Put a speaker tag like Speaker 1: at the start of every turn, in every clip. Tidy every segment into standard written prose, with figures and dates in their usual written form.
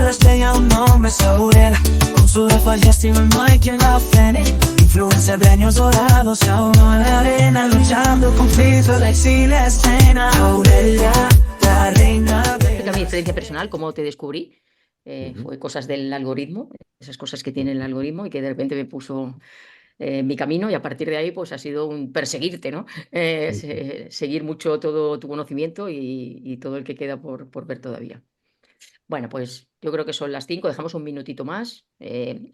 Speaker 1: la estrella un nombre Saurel. Con su Rafael Steven no hay quien la frene. Influencia de años dorados, se ahogó en la arena, luchando con Cristo de exilio a escena. Aurelia, la reina de...
Speaker 2: Mi experiencia personal, cómo te descubrí,
Speaker 3: Ujú.
Speaker 2: fue cosas del algoritmo, esas cosas que tiene el algoritmo y que de repente me puso en mi camino, y a partir de ahí pues ha sido un perseguirte, ¿no? Seguir mucho todo tu conocimiento y todo el que queda por ver todavía. Bueno, pues yo creo que son las 5, dejamos un minutito más.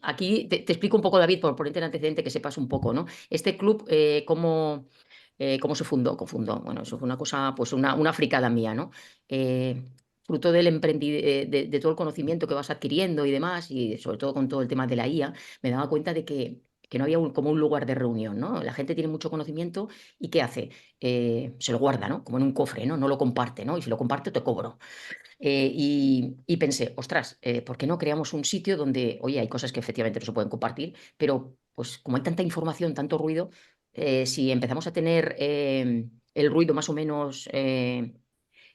Speaker 2: Aquí te explico un poco, David, por ponerte en antecedente, que sepas un poco, ¿no? Este club, ¿cómo se fundó? Bueno, eso fue una cosa, pues una fricada mía, ¿no? Fruto de todo el conocimiento que vas adquiriendo y demás, y sobre todo con todo el tema de la IA, me daba cuenta de que no había como un lugar de reunión, ¿no? La gente tiene mucho conocimiento y ¿qué hace? Se lo guarda, ¿no? Como en un cofre, ¿no? No lo comparte, ¿no? Y si lo comparte te cobro. Y pensé, ostras, ¿por qué no creamos un sitio donde, oye, hay cosas que efectivamente no se pueden compartir, pero pues como hay tanta información, tanto ruido, si empezamos a tener el ruido más o menos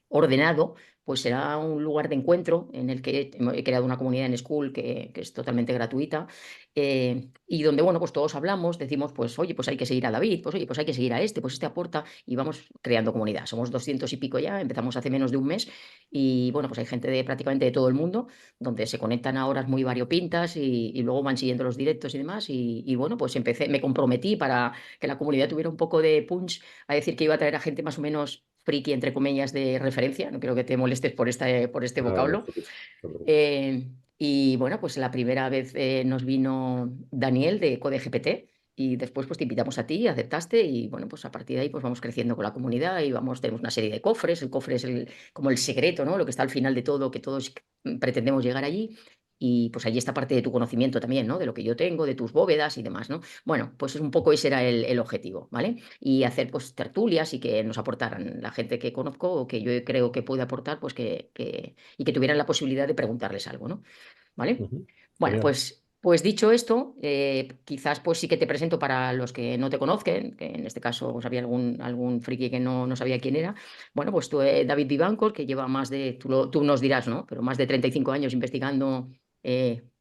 Speaker 2: ordenado, pues será un lugar de encuentro en el que he creado una comunidad en School que es totalmente gratuita, y donde, bueno, pues todos hablamos, decimos, pues oye, pues hay que seguir a David, pues oye, pues hay que seguir a este, pues este aporta, y vamos creando comunidad. Somos 200 y pico ya, empezamos hace menos de un mes, y bueno, pues hay gente de prácticamente de todo el mundo, donde se conectan a horas muy variopintas y luego van siguiendo los directos y demás, y bueno, pues me comprometí para que la comunidad tuviera un poco de punch, a decir que iba a traer a gente más o menos friki, entre comillas, de referencia. No creo que te molestes por este
Speaker 3: Nada, no
Speaker 2: vocablo.
Speaker 3: te preocupes, no te preocupes.
Speaker 2: Y bueno, pues la primera vez nos vino Daniel de CodeGPT, y después pues te invitamos a ti, aceptaste, y bueno, pues a partir de ahí pues vamos creciendo con la comunidad y tenemos una serie de cofres. El cofre es como el secreto, ¿no? Lo que está al final de todo, que todos pretendemos llegar allí. Y pues allí está parte de tu conocimiento también, ¿no? De lo que yo tengo, de tus bóvedas y demás, ¿no? Bueno, pues es un poco ese era el objetivo, ¿vale? Y hacer pues tertulias y que nos aportaran la gente que conozco o que yo creo que puede aportar, pues y que tuvieran la posibilidad de preguntarles algo, ¿no? ¿Vale?
Speaker 3: Ujú.
Speaker 2: Bueno,
Speaker 3: Genial.
Speaker 2: pues dicho esto, quizás pues sí que te presento para los que no te conozcan, que en este caso pues había algún friki que no sabía quién era. Bueno, pues tú, David Vivancos, que lleva más de, tú nos dirás, ¿no? Pero más de 35 años investigando,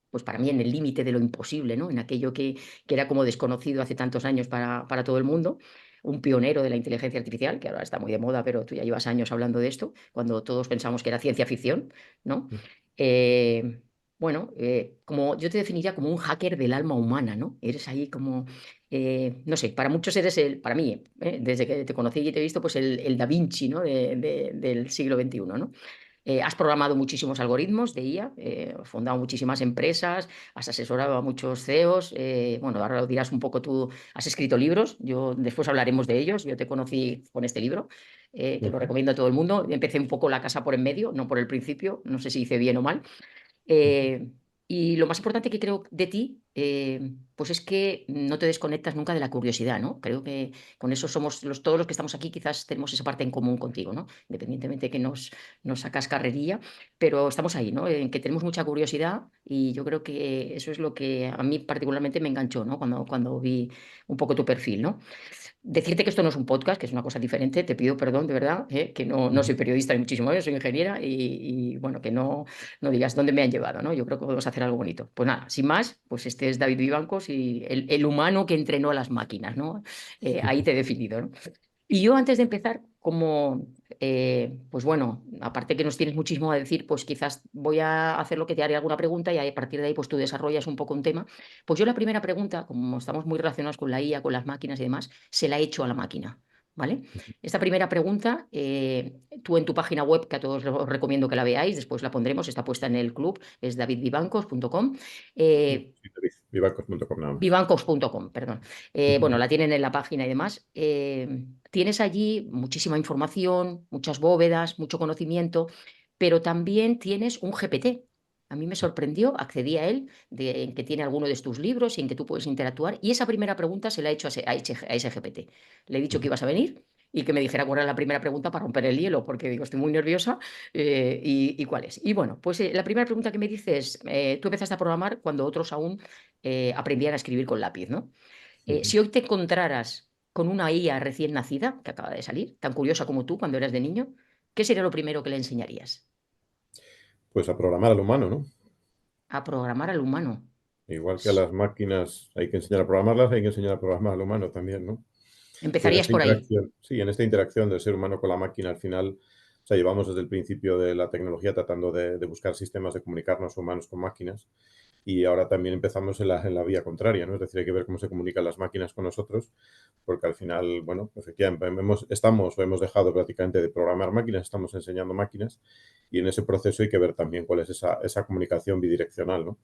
Speaker 2: pues para mí en el límite de lo imposible, ¿no? En aquello que era como desconocido hace tantos años para todo el mundo. Un pionero de la inteligencia artificial, que ahora está muy de moda, pero tú ya llevas años hablando de esto, cuando todos pensamos que era ciencia ficción, ¿no?
Speaker 3: Ujú.
Speaker 2: Eh, bueno, como yo te definiría como un hacker del alma humana, ¿no? Eres ahí como, no sé, para muchos eres para mí, desde que te conocí y te he visto, pues el Da Vinci, ¿no? Del siglo XXI, ¿no? Has programado muchísimos algoritmos de IA, has fundado muchísimas empresas, has asesorado a muchos CEOs, bueno, ahora lo dirás un poco tú, has escrito libros, después hablaremos de ellos, yo te conocí con este libro, que lo
Speaker 3: Ujú.
Speaker 2: recomiendo a todo el mundo. Empecé un poco la casa por en medio, no por el principio, no sé si hice bien o mal.
Speaker 3: Ujú.
Speaker 2: Eh, y lo más importante que creo de ti, pues es que no te desconectas nunca de la curiosidad, ¿no? Creo que con eso somos todos los que estamos aquí, quizás tenemos esa parte en común contigo, ¿no? Independientemente de que nos sacas carrerilla, pero estamos ahí, ¿no? En que tenemos mucha curiosidad, y yo creo que eso es lo que a mí particularmente me enganchó, ¿no? Cuando vi un poco tu perfil, ¿no? Decirte que esto no es un podcast, que es una cosa diferente, te pido perdón de verdad, que no soy
Speaker 3: Ujú.
Speaker 2: periodista ni muchísimo menos, soy ingeniera, y bueno, que no digas dónde me han llevado, ¿no? Yo creo que podemos hacer algo bonito. Pues nada, sin más, pues este es David Vivancos, y el humano que entrenó a las máquinas, ¿no? Ahí te he definido, ¿no? Y yo antes de empezar, pues bueno, aparte que nos tienes muchísimo a decir, pues quizás voy a hacer lo que te haré alguna pregunta, y a partir de ahí pues tú desarrollas un poco un tema. Pues yo la primera pregunta, como estamos muy relacionados con la IA, con las máquinas y demás, se la he hecho a la máquina, ¿vale? Esta primera pregunta, tú en tu página web, que a todos os recomiendo que la veáis, después la pondremos, está puesta en el club, es davidvivancos.com.
Speaker 3: Sí, David, vivancos.com nada más.
Speaker 2: Vivancos.com, perdón. Bueno, la tienen en la página y demás. Tienes allí muchísima información, muchas bóvedas, mucho conocimiento, pero también tienes un GPT. A mí me sorprendió, accedí a él, en que tiene alguno de tus libros y en que tú puedes interactuar. Y esa primera pregunta se la he hecho a ese GPT. Le he dicho que
Speaker 3: Ujú.
Speaker 2: ibas a venir y que me dijera cuál era la primera pregunta para romper el hielo, porque digo, estoy muy nerviosa, y cuál es. Y bueno, pues la primera pregunta que me dices, tú empezaste a programar cuando otros aún aprendían a escribir con lápiz, ¿no?
Speaker 3: Ujú.
Speaker 2: Si hoy te encontraras con una IA recién nacida, que acaba de salir, tan curiosa como tú cuando eras de niño, ¿qué sería lo primero que le enseñarías?
Speaker 3: Pues a programar al humano, ¿no?
Speaker 2: a programar al humano.
Speaker 3: Igual que a las máquinas hay que enseñar a programarlas, hay que enseñar a programar al humano también, ¿no? Y en
Speaker 2: Empezarías
Speaker 3: esta
Speaker 2: por ahí.
Speaker 3: interacción, sí, en esta interacción del ser humano con la máquina, al final, o sea, llevamos desde el principio de la tecnología tratando de buscar sistemas de comunicarnos humanos con máquinas y ahora también empezamos en la vía contraria, ¿no? Es decir, hay que ver cómo se comunican las máquinas con nosotros, porque al final, bueno, efectivamente, estamos o hemos dejado prácticamente de programar máquinas, estamos enseñando máquinas y en ese proceso hay que ver también cuál es esa comunicación bidireccional, ¿no?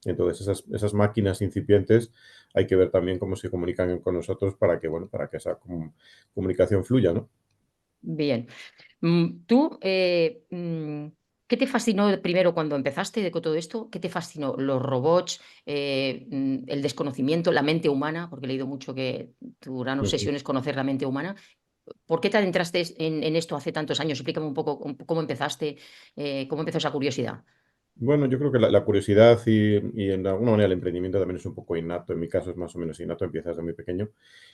Speaker 3: Entonces, esas máquinas incipientes hay que ver también cómo se comunican con nosotros para que, bueno, para que esa comunicación fluya, ¿no?
Speaker 2: Bien. Tú, ¿qué te fascinó primero cuando empezaste con todo esto? ¿Qué te fascinó? ¿Los robots, el desconocimiento, la mente humana? Porque he leído mucho que tu gran
Speaker 3: Ujú.
Speaker 2: obsesión es conocer la mente humana. ¿Por qué te adentraste en esto hace tantos años? Explícame un poco cómo empezaste, cómo empezó esa curiosidad.
Speaker 3: Bueno, yo creo que la curiosidad y en alguna manera el emprendimiento también es un poco innato. En mi caso es más o menos innato, empiezas desde muy pequeño.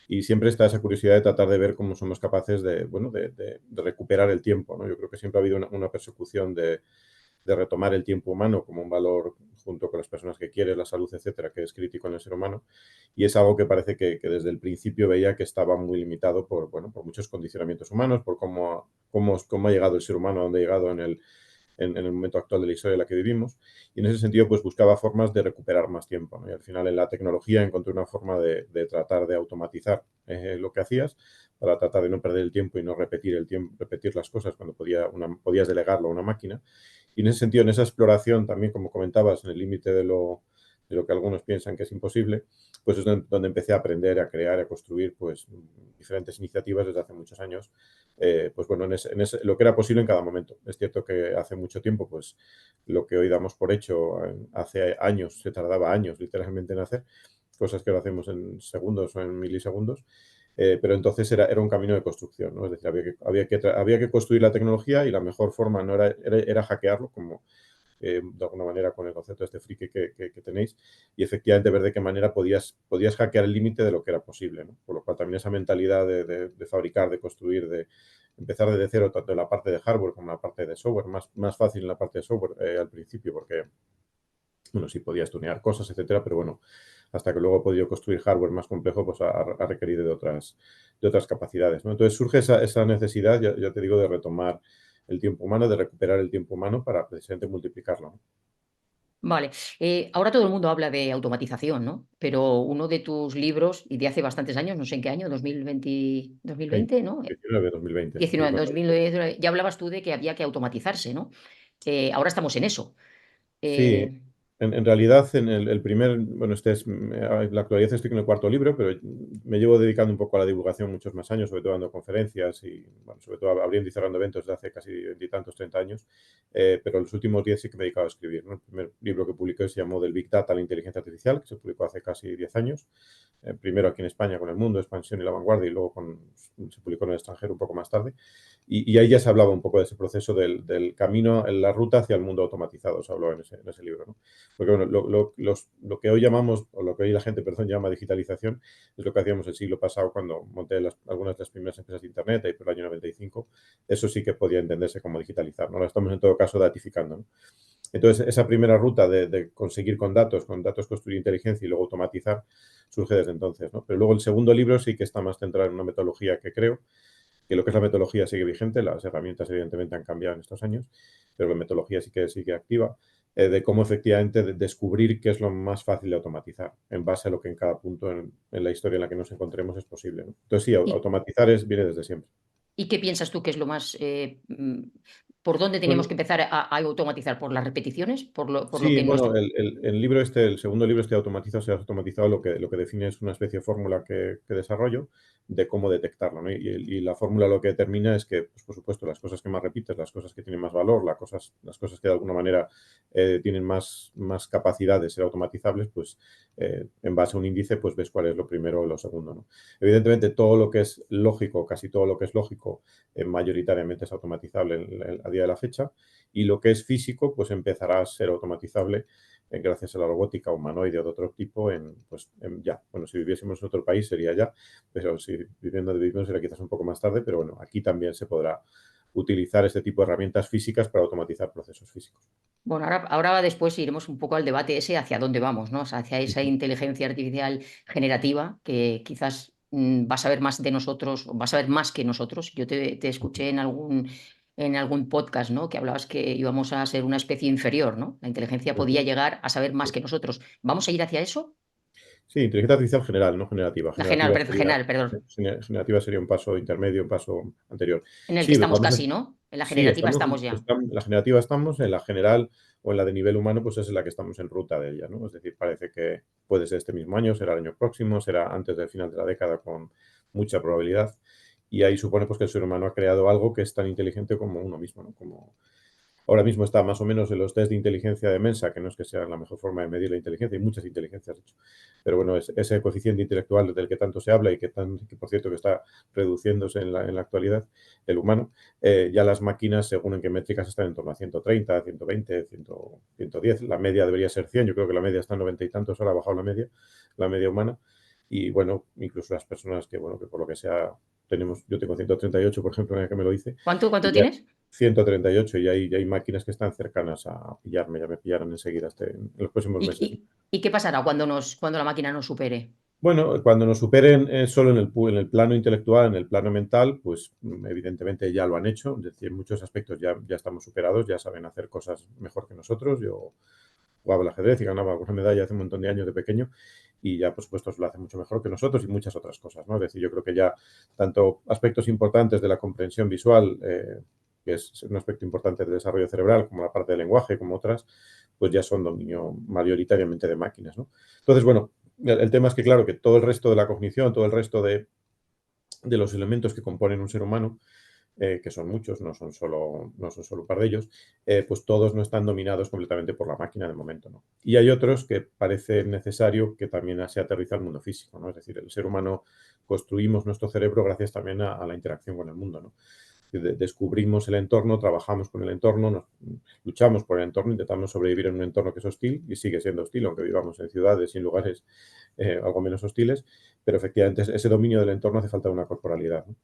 Speaker 3: Y siempre está esa curiosidad de tratar de ver cómo somos capaces de, bueno, de recuperar el tiempo, ¿no? Yo creo que siempre ha habido una persecución de retomar el tiempo humano como un valor junto con las personas que quieres, la salud, etcétera, que es crítico en el ser humano. Y es algo que parece que desde el principio veía que estaba muy limitado por, bueno, por muchos condicionamientos humanos, por cómo ha llegado el ser humano a donde ha llegado en el momento actual de la historia en la que vivimos. Y en ese sentido, pues buscaba formas de recuperar más tiempo, ¿no? Y al final en la tecnología encontré una forma de tratar de automatizar lo que hacías para tratar de no perder el tiempo y no repetir el tiempo, repetir las cosas cuando podías delegarlo a una máquina. Y en ese sentido, en esa exploración también, como comentabas, en el límite de lo que algunos piensan que es imposible, pues es donde empecé a aprender, a crear, a construir pues diferentes iniciativas desde hace muchos años, pues bueno, lo que era posible en cada momento. Es cierto que hace mucho tiempo, pues lo que hoy damos por hecho, hace años, se tardaba años literalmente en hacer, cosas que lo hacemos en segundos o en milisegundos, pero entonces era un camino de construcción, ¿no? Es decir, había que construir la tecnología y la mejor forma no era hackearlo, como de alguna manera con el concepto de este friki que tenéis, y efectivamente ver de qué manera podías hackear el límite de lo que era posible, ¿no? Por lo cual también esa mentalidad de fabricar, de construir, de empezar desde cero, tanto en la parte de hardware como en la parte de software, más fácil en la parte de software al principio, porque, bueno, sí podías tunear cosas, etcétera, pero bueno, hasta que luego he podido construir hardware más complejo, pues ha requerido de otras capacidades, ¿no? Entonces surge esa necesidad, ya te digo, de retomar el tiempo humano, de recuperar el tiempo humano para precisamente multiplicarlo, ¿no?
Speaker 2: Vale, ahora todo el mundo habla de automatización, ¿no? Pero uno de tus libros, y de hace bastantes años, no sé en qué año, 2020, 2020, ¿no?
Speaker 3: 19, 2020, fue
Speaker 2: 19,
Speaker 3: cuando...
Speaker 2: 2019, ya hablabas tú de que había que automatizarse, ¿no? Ahora estamos en eso.
Speaker 3: Sí,
Speaker 2: Eh,
Speaker 3: en realidad, en el primer, bueno, en la actualidad estoy con el cuarto libro, pero me llevo dedicando un poco a la divulgación muchos más años, sobre todo dando conferencias y, bueno, sobre todo abriendo y cerrando eventos desde hace casi veintitantos, 30 años, pero los últimos 10 sí que me he dedicado a escribir, ¿no? El primer libro que publiqué se llamó Del Big Data a la inteligencia artificial, que se publicó hace casi 10 años, primero aquí en España con El Mundo, Expansión y La Vanguardia, y luego se publicó en el extranjero un poco más tarde. Y ahí ya se hablaba un poco de ese proceso del camino, en la ruta hacia el mundo automatizado, se habló en ese libro, ¿no? Porque bueno, lo que hoy llamamos, o lo que hoy la gente, perdón, llama digitalización, es lo que hacíamos el siglo pasado cuando monté algunas de las primeras empresas de Internet, ahí por el año 95. Eso sí que podía entenderse como digitalizar, ¿no? Ahora estamos en todo caso datificando, ¿no? Entonces, esa primera ruta de conseguir con datos construir inteligencia y luego automatizar, surge desde entonces, ¿no? Pero luego el segundo libro sí que está más centrado en una metodología que creo, que lo que es la metodología sigue vigente, las herramientas evidentemente han cambiado en estos años, pero la metodología sí que sigue activa, de cómo efectivamente descubrir qué es lo más fácil de automatizar, en base a lo que en cada punto en la historia en la que nos encontremos es posible, ¿no? Entonces sí,
Speaker 2: ¿y,
Speaker 3: automatizar viene desde siempre.
Speaker 2: y qué piensas tú que es lo más... ¿por dónde tenemos
Speaker 3: Bueno,
Speaker 2: que empezar a automatizar? ¿Por las repeticiones? ¿Por lo
Speaker 3: sí,
Speaker 2: que
Speaker 3: bueno,
Speaker 2: nuestro...
Speaker 3: el libro el segundo libro automatiza, se ha automatizado, lo que define es una especie de fórmula que desarrollo de cómo detectarlo, ¿no? Y la fórmula lo que determina es que, pues, por supuesto, las cosas que más repites, las cosas que tienen más valor, las cosas que de alguna manera tienen más capacidad de ser automatizables, pues en base a un índice, pues ves cuál es lo primero o lo segundo, ¿no? Evidentemente, todo lo que es lógico, casi todo lo que es lógico, mayoritariamente es automatizable a día de la fecha. Y lo que es físico, pues empezará a ser automatizable gracias a la robótica humanoide o de otro tipo ya. Bueno, si viviésemos en otro país sería ya, pero si viviendo donde vivimos será quizás un poco más tarde, pero bueno, aquí también se podrá utilizar este tipo de herramientas físicas para automatizar procesos físicos.
Speaker 2: Bueno, ahora después iremos un poco al debate ese hacia dónde vamos, ¿no? O sea, hacia esa
Speaker 3: Ujú.
Speaker 2: inteligencia artificial generativa que quizás va a saber más de nosotros, va a saber más que nosotros. Yo te escuché en algún podcast, ¿no? Que hablabas que íbamos a ser una especie inferior, ¿no? La inteligencia
Speaker 3: Ujú.
Speaker 2: podía llegar a saber más
Speaker 3: Sí.
Speaker 2: que nosotros. ¿Vamos a ir hacia eso?
Speaker 3: Sí, inteligencia artificial general, no generativa.
Speaker 2: La general,
Speaker 3: Generativa sería,
Speaker 2: general, perdón.
Speaker 3: generativa sería un paso intermedio, un paso anterior.
Speaker 2: En el que
Speaker 3: Sí,
Speaker 2: estamos
Speaker 3: vamos a,
Speaker 2: casi, ¿no? En la
Speaker 3: sí,
Speaker 2: generativa estamos ya.
Speaker 3: en la generativa estamos, en la general o en la de nivel humano, pues es en la que estamos en ruta de ella, ¿no? Es decir, parece que puede ser este mismo año, será el año próximo, será antes del final de la década con mucha probabilidad. Y ahí supone pues que el ser humano ha creado algo que es tan inteligente como uno mismo, ¿no? Como ahora mismo está más o menos en los test de inteligencia de Mensa, que no es que sea la mejor forma de medir la inteligencia, hay muchas inteligencias, de hecho. Pero bueno, ese coeficiente intelectual del que tanto se habla y que por cierto, que está reduciéndose en la actualidad, el humano, ya las máquinas, según en qué métricas, están en torno a 130, 120, 100, 110. La media debería ser 100, yo creo que la media está en 90 y tantos, ahora ha bajado la media humana. Y bueno, incluso las personas que, bueno, que por lo que sea, yo tengo 138, por ejemplo, en el que me lo hice,
Speaker 2: ¿Cuánto
Speaker 3: y ya
Speaker 2: tienes?
Speaker 3: 138 y hay máquinas que están cercanas a pillarme, ya me pillarán enseguida en los próximos
Speaker 2: ¿Y,
Speaker 3: meses.
Speaker 2: y qué pasará cuando la máquina nos supere?
Speaker 3: Bueno, cuando nos superen solo en el plano intelectual, en el plano mental, pues evidentemente ya lo han hecho, es decir, en muchos aspectos ya estamos superados, ya saben hacer cosas mejor que nosotros. Yo jugaba al ajedrez y ganaba alguna medalla hace un montón de años de pequeño y ya, por supuesto, lo hace mucho mejor que nosotros y muchas otras cosas, ¿no? Es decir, yo creo que ya tanto aspectos importantes de la comprensión visual, que es un aspecto importante del desarrollo cerebral, como la parte del lenguaje, como otras, pues ya son dominio mayoritariamente de máquinas, ¿no? Entonces, bueno, el tema es que, claro, que todo el resto de la cognición, todo el resto de los elementos que componen un ser humano, que son muchos, no son solo un par de ellos, pues todos no están dominados completamente por la máquina de momento, ¿no? Y hay otros que parece necesario que también se aterriza al mundo físico, ¿no? Es decir, el ser humano construimos nuestro cerebro gracias también a la interacción con el mundo, ¿no? Descubrimos el entorno, trabajamos con el entorno, luchamos por el entorno, intentamos sobrevivir en un entorno que es hostil y sigue siendo hostil, aunque vivamos en ciudades y en lugares algo menos hostiles, pero efectivamente ese dominio del entorno hace falta una corporalidad, ¿no?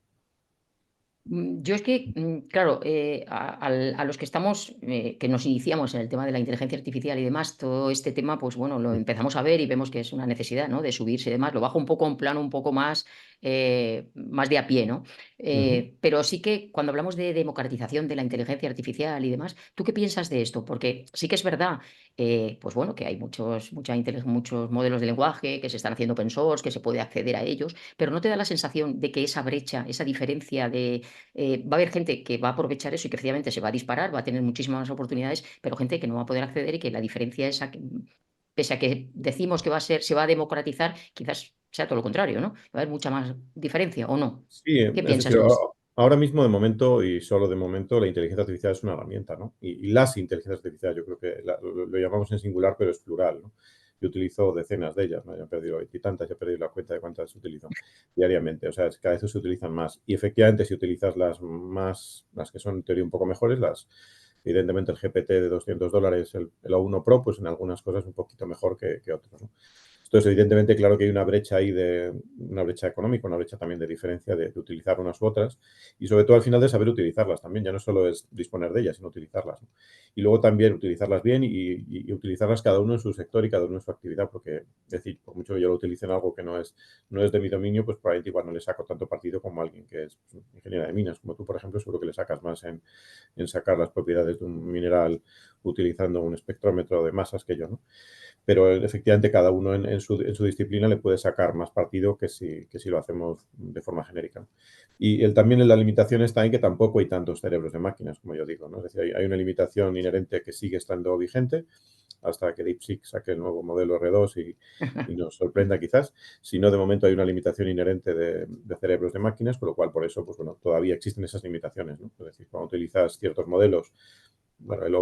Speaker 2: Yo es que, claro, a los que estamos, que nos iniciamos en el tema de la inteligencia artificial y demás, todo este tema, pues bueno, lo empezamos a ver y vemos que es una necesidad, ¿no? De subirse y demás. Lo bajo un poco a un plano un poco más de a pie, ¿no?
Speaker 3: Ujú.
Speaker 2: Pero sí que cuando hablamos de democratización de la inteligencia artificial y demás, ¿tú qué piensas de esto? Porque sí que es verdad, pues bueno, que hay muchos modelos de lenguaje, que se están haciendo open source, que se puede acceder a ellos, pero ¿no te da la sensación de que esa brecha, esa diferencia va a haber gente que va a aprovechar eso y que efectivamente se va a disparar, va a tener muchísimas más oportunidades, pero gente que no va a poder acceder y que la diferencia es pese a que decimos que se va a democratizar, quizás sea todo lo contrario, ¿no? Va a haber mucha más diferencia, ¿o no?
Speaker 3: Sí,
Speaker 2: ¿Qué
Speaker 3: es
Speaker 2: piensas
Speaker 3: decir,
Speaker 2: tú?
Speaker 3: ahora mismo de momento y solo de momento la inteligencia artificial es una herramienta, ¿no? Y las inteligencias artificiales, yo creo que lo llamamos en singular, pero es plural, ¿no? Yo utilizo decenas de ellas, ¿no? Ya he perdido veintitantas, ya he perdido la cuenta de cuántas utilizo diariamente. O sea, cada vez se utilizan más. Y efectivamente, si utilizas las que son en teoría un poco mejores, evidentemente el GPT de $200, el O1 Pro, pues en algunas cosas un poquito mejor que otros, ¿no? Entonces, evidentemente, claro que hay una brecha ahí una brecha económica, una brecha también de diferencia de utilizar unas u otras y sobre todo al final de saber utilizarlas también. Ya no solo es disponer de ellas, sino utilizarlas, ¿no? Y luego también utilizarlas bien y utilizarlas cada uno en su sector y cada uno en su actividad, porque, es decir, por mucho que yo lo utilice en algo que no es de mi dominio, pues probablemente igual no le saco tanto partido como alguien que es ingeniero de minas, como tú, por ejemplo, seguro que le sacas más en sacar las propiedades de un mineral utilizando un espectrómetro de masas que yo, ¿no? Pero efectivamente cada uno en su disciplina le puede sacar más partido que si lo hacemos de forma genérica, ¿no? Y también la limitación está en que tampoco hay tantos cerebros de máquinas, como yo digo, ¿no? Es decir, hay una limitación inherente que sigue estando vigente hasta que DeepSeek saque el nuevo modelo R2 y nos sorprenda quizás. Si no, de momento hay una limitación inherente de cerebros de máquinas, con lo cual por eso, pues bueno, todavía existen esas limitaciones, ¿no? Es decir, cuando utilizas ciertos modelos, bueno, el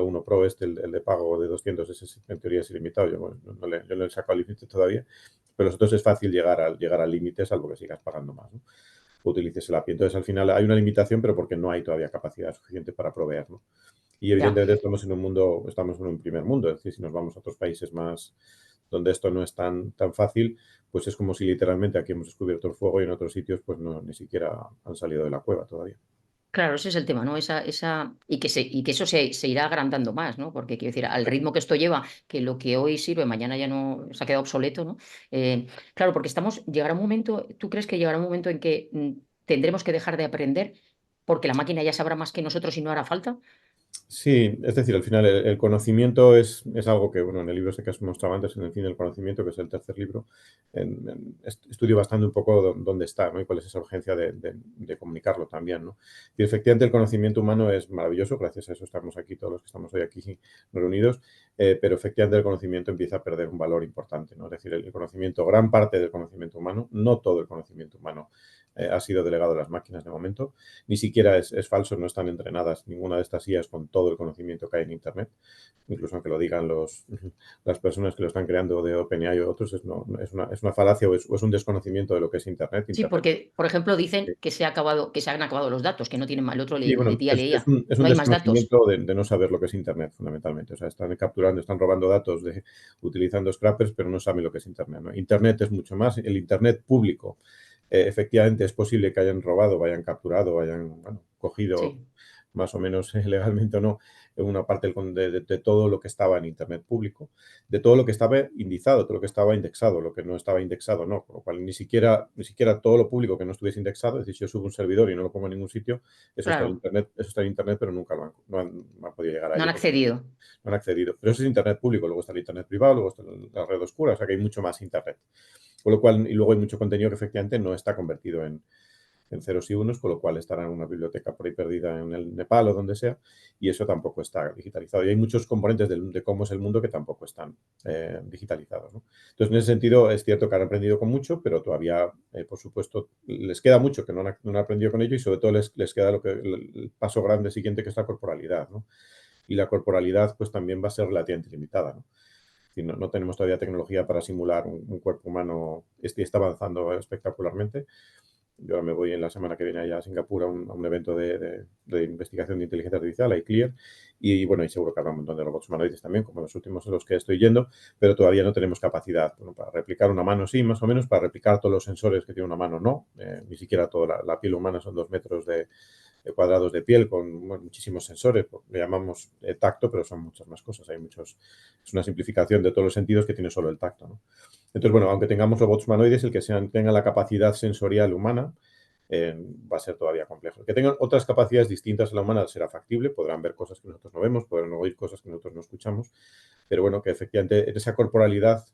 Speaker 3: O1 Pro, el de pago de 200, ese en teoría es ilimitado. Yo, bueno, yo no le saco al límite todavía, pero nosotros es fácil llegar al límite, salvo que sigas pagando más, ¿no? O utilices el API. Entonces, al final hay una limitación, pero porque no hay todavía capacidad suficiente para proveer, ¿no? Y
Speaker 2: Ya.
Speaker 3: evidentemente estamos en un primer mundo, es decir, si nos vamos a otros países más donde esto no es tan fácil, pues es como si literalmente aquí hemos descubierto el fuego y en otros sitios pues no, ni siquiera han salido de la cueva todavía.
Speaker 2: Claro, ese es el tema, ¿no? Y que eso se irá agrandando más, ¿no? Porque quiero decir, al ritmo que esto lleva, que lo que hoy sirve, mañana ya no se ha quedado obsoleto, ¿no? Claro, porque llegará un momento, ¿tú crees que llegará un momento en que tendremos que dejar de aprender porque la máquina ya sabrá más que nosotros y no hará falta?
Speaker 3: Sí, es decir, al final el conocimiento es algo que, bueno, en el libro este que has mostrado antes, en el fin del conocimiento, que es el tercer libro, estudio bastante un poco dónde está, ¿no? Y cuál es esa urgencia de comunicarlo también, ¿no? Y efectivamente el conocimiento humano es maravilloso, gracias a eso estamos aquí, todos los que estamos hoy aquí reunidos, pero efectivamente el conocimiento empieza a perder un valor importante, ¿no? Es decir, el conocimiento, gran parte del conocimiento humano, no todo el conocimiento humano ha sido delegado a las máquinas de momento, ni siquiera es falso, no están entrenadas ninguna de estas IAs con todo el conocimiento que hay en Internet, incluso aunque lo digan las personas que lo están creando de OpenAI o otros, es una falacia o es un desconocimiento de lo que es Internet.
Speaker 2: Sí,
Speaker 3: Internet
Speaker 2: porque, por ejemplo, dicen que se han acabado los datos, que no tienen más. El otro
Speaker 3: sí,
Speaker 2: le
Speaker 3: bueno,
Speaker 2: decía, leía,
Speaker 3: es
Speaker 2: no
Speaker 3: un
Speaker 2: hay más datos.
Speaker 3: desconocimiento de no saber lo que es Internet, fundamentalmente. O sea, están capturando, están robando datos utilizando scrappers, pero no saben lo que es Internet, ¿no? Internet es mucho más. El Internet público, efectivamente, es posible que hayan robado, hayan capturado, hayan, bueno, cogido
Speaker 2: Sí,
Speaker 3: más o menos legalmente o no, una parte de todo lo que estaba en Internet público, de todo lo que estaba indizado, todo lo que estaba indexado, lo que no estaba indexado no, con lo cual ni siquiera todo lo público que no estuviese indexado, es decir, si yo subo un servidor y no lo pongo en ningún sitio,
Speaker 2: claro,
Speaker 3: eso está en Internet, pero nunca no han podido llegar a
Speaker 2: no han
Speaker 3: ello porque no
Speaker 2: accedido.
Speaker 3: han accedido. Pero eso es Internet público, luego está el Internet privado, luego está la red oscura, o sea que hay mucho más Internet. Con lo cual, y luego hay mucho contenido que efectivamente no está convertido en ceros y unos, con lo cual estará en una biblioteca por ahí perdida en el Nepal o donde sea, y eso tampoco está digitalizado. Y hay muchos componentes de cómo es el mundo que tampoco están digitalizados, ¿no? Entonces, en ese sentido, es cierto que han aprendido con mucho, pero todavía, por supuesto, les queda mucho que no han aprendido con ello y sobre todo les queda el paso grande siguiente, que es la corporalidad, ¿no? Y la corporalidad, pues también va a ser relativamente limitada, ¿no? No tenemos todavía tecnología para simular un cuerpo humano, está avanzando espectacularmente. Yo ahora me voy en la semana que viene allá a Singapur a un evento de investigación de inteligencia artificial, iClear, y bueno, y seguro que habrá un montón de robots humanoides también, como los últimos en los que estoy yendo, pero todavía no tenemos capacidad. Bueno, para replicar una mano sí, más o menos, para replicar todos los sensores que tiene una mano no, ni siquiera toda la piel humana son 2 metros de cuadrados de piel con bueno, muchísimos sensores, le llamamos tacto, pero son muchas más cosas, es una simplificación de todos los sentidos que tiene solo el tacto, ¿no? Entonces, bueno, aunque tengamos robots humanoides, el que tenga la capacidad sensorial humana va a ser todavía complejo. El que tengan otras capacidades distintas a la humana será factible, podrán ver cosas que nosotros no vemos, podrán oír cosas que nosotros no escuchamos, pero bueno, que efectivamente en esa corporalidad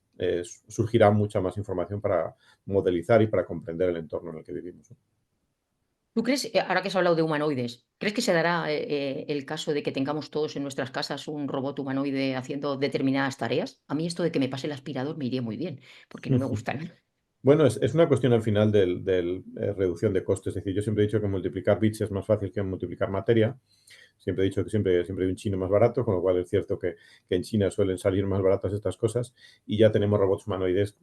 Speaker 3: surgirá mucha más información para modelizar y para comprender el entorno en el que vivimos, ¿no?
Speaker 2: ¿Tú crees, ahora que has hablado de humanoides, crees que se dará el caso de que tengamos todos en nuestras casas un robot humanoide haciendo determinadas tareas? A mí esto de que me pase el aspirador me iría muy bien, porque no me gustan.
Speaker 3: Bueno, es una cuestión al final de reducción de costes. Es decir, yo siempre he dicho que multiplicar bits es más fácil que multiplicar materia. Siempre he dicho que siempre hay un chino más barato, con lo cual es cierto que en China suelen salir más baratas estas cosas y ya tenemos robots humanoides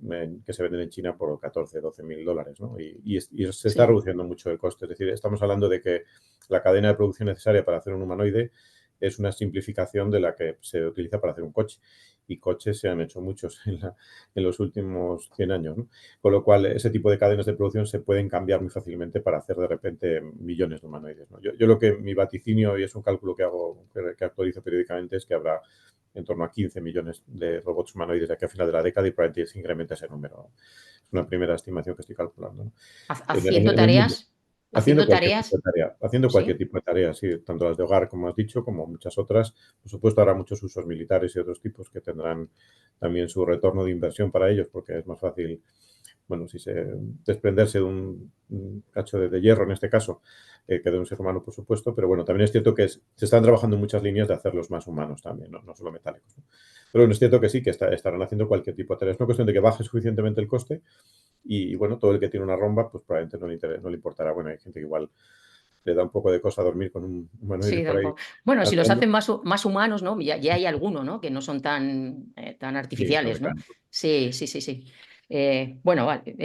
Speaker 3: que se venden en China por 14, 12 mil dólares, ¿no? Y se está
Speaker 2: Sí.
Speaker 3: reduciendo mucho el coste. Es decir, estamos hablando de que la cadena de producción necesaria para hacer un humanoide es una simplificación de la que se utiliza para hacer un coche. Y coches se han hecho muchos en los últimos 100 años, ¿no? Con lo cual, ese tipo de cadenas de producción se pueden cambiar muy fácilmente para hacer de repente millones de humanoides, ¿no? Yo lo que mi vaticinio, y es un cálculo que hago, que actualizo periódicamente, es que habrá en torno a 15 millones de robots humanoides de aquí a final de la década y probablemente se incremente ese número. Es una primera estimación que estoy calculando, ¿no?
Speaker 2: Haciendo
Speaker 3: En el mundo.
Speaker 2: tareas,
Speaker 3: Haciendo
Speaker 2: haciendo
Speaker 3: cualquier tipo
Speaker 2: tareas,
Speaker 3: de tarea, haciendo cualquier
Speaker 2: sí.
Speaker 3: tipo de tarea, sí, tanto las de hogar, como has dicho, como muchas otras. Por supuesto, habrá muchos usos militares y otros tipos que tendrán también su retorno de inversión para ellos, porque es más fácil, bueno, si se desprenderse de un cacho de hierro en este caso, que de un ser humano, por supuesto, pero bueno, también es cierto que se están trabajando en muchas líneas de hacerlos más humanos también, no solo metálicos, ¿no? Pero bueno, es cierto que sí, que estarán haciendo cualquier tipo de tarea. Es una cuestión de que baje suficientemente el coste y bueno, todo el que tiene una romba, pues probablemente no le importará. Bueno, hay gente que igual le da un poco de cosa dormir con un humanoide
Speaker 2: Sí,
Speaker 3: por ahí
Speaker 2: bueno, si
Speaker 3: al
Speaker 2: los
Speaker 3: fondo.
Speaker 2: hacen más humanos, ¿no? Ya hay alguno, ¿no? Que no son tan
Speaker 3: Sí, tan
Speaker 2: artificiales, ¿no?
Speaker 3: mecánico.
Speaker 2: Sí, sí, sí, sí. Bueno, vale,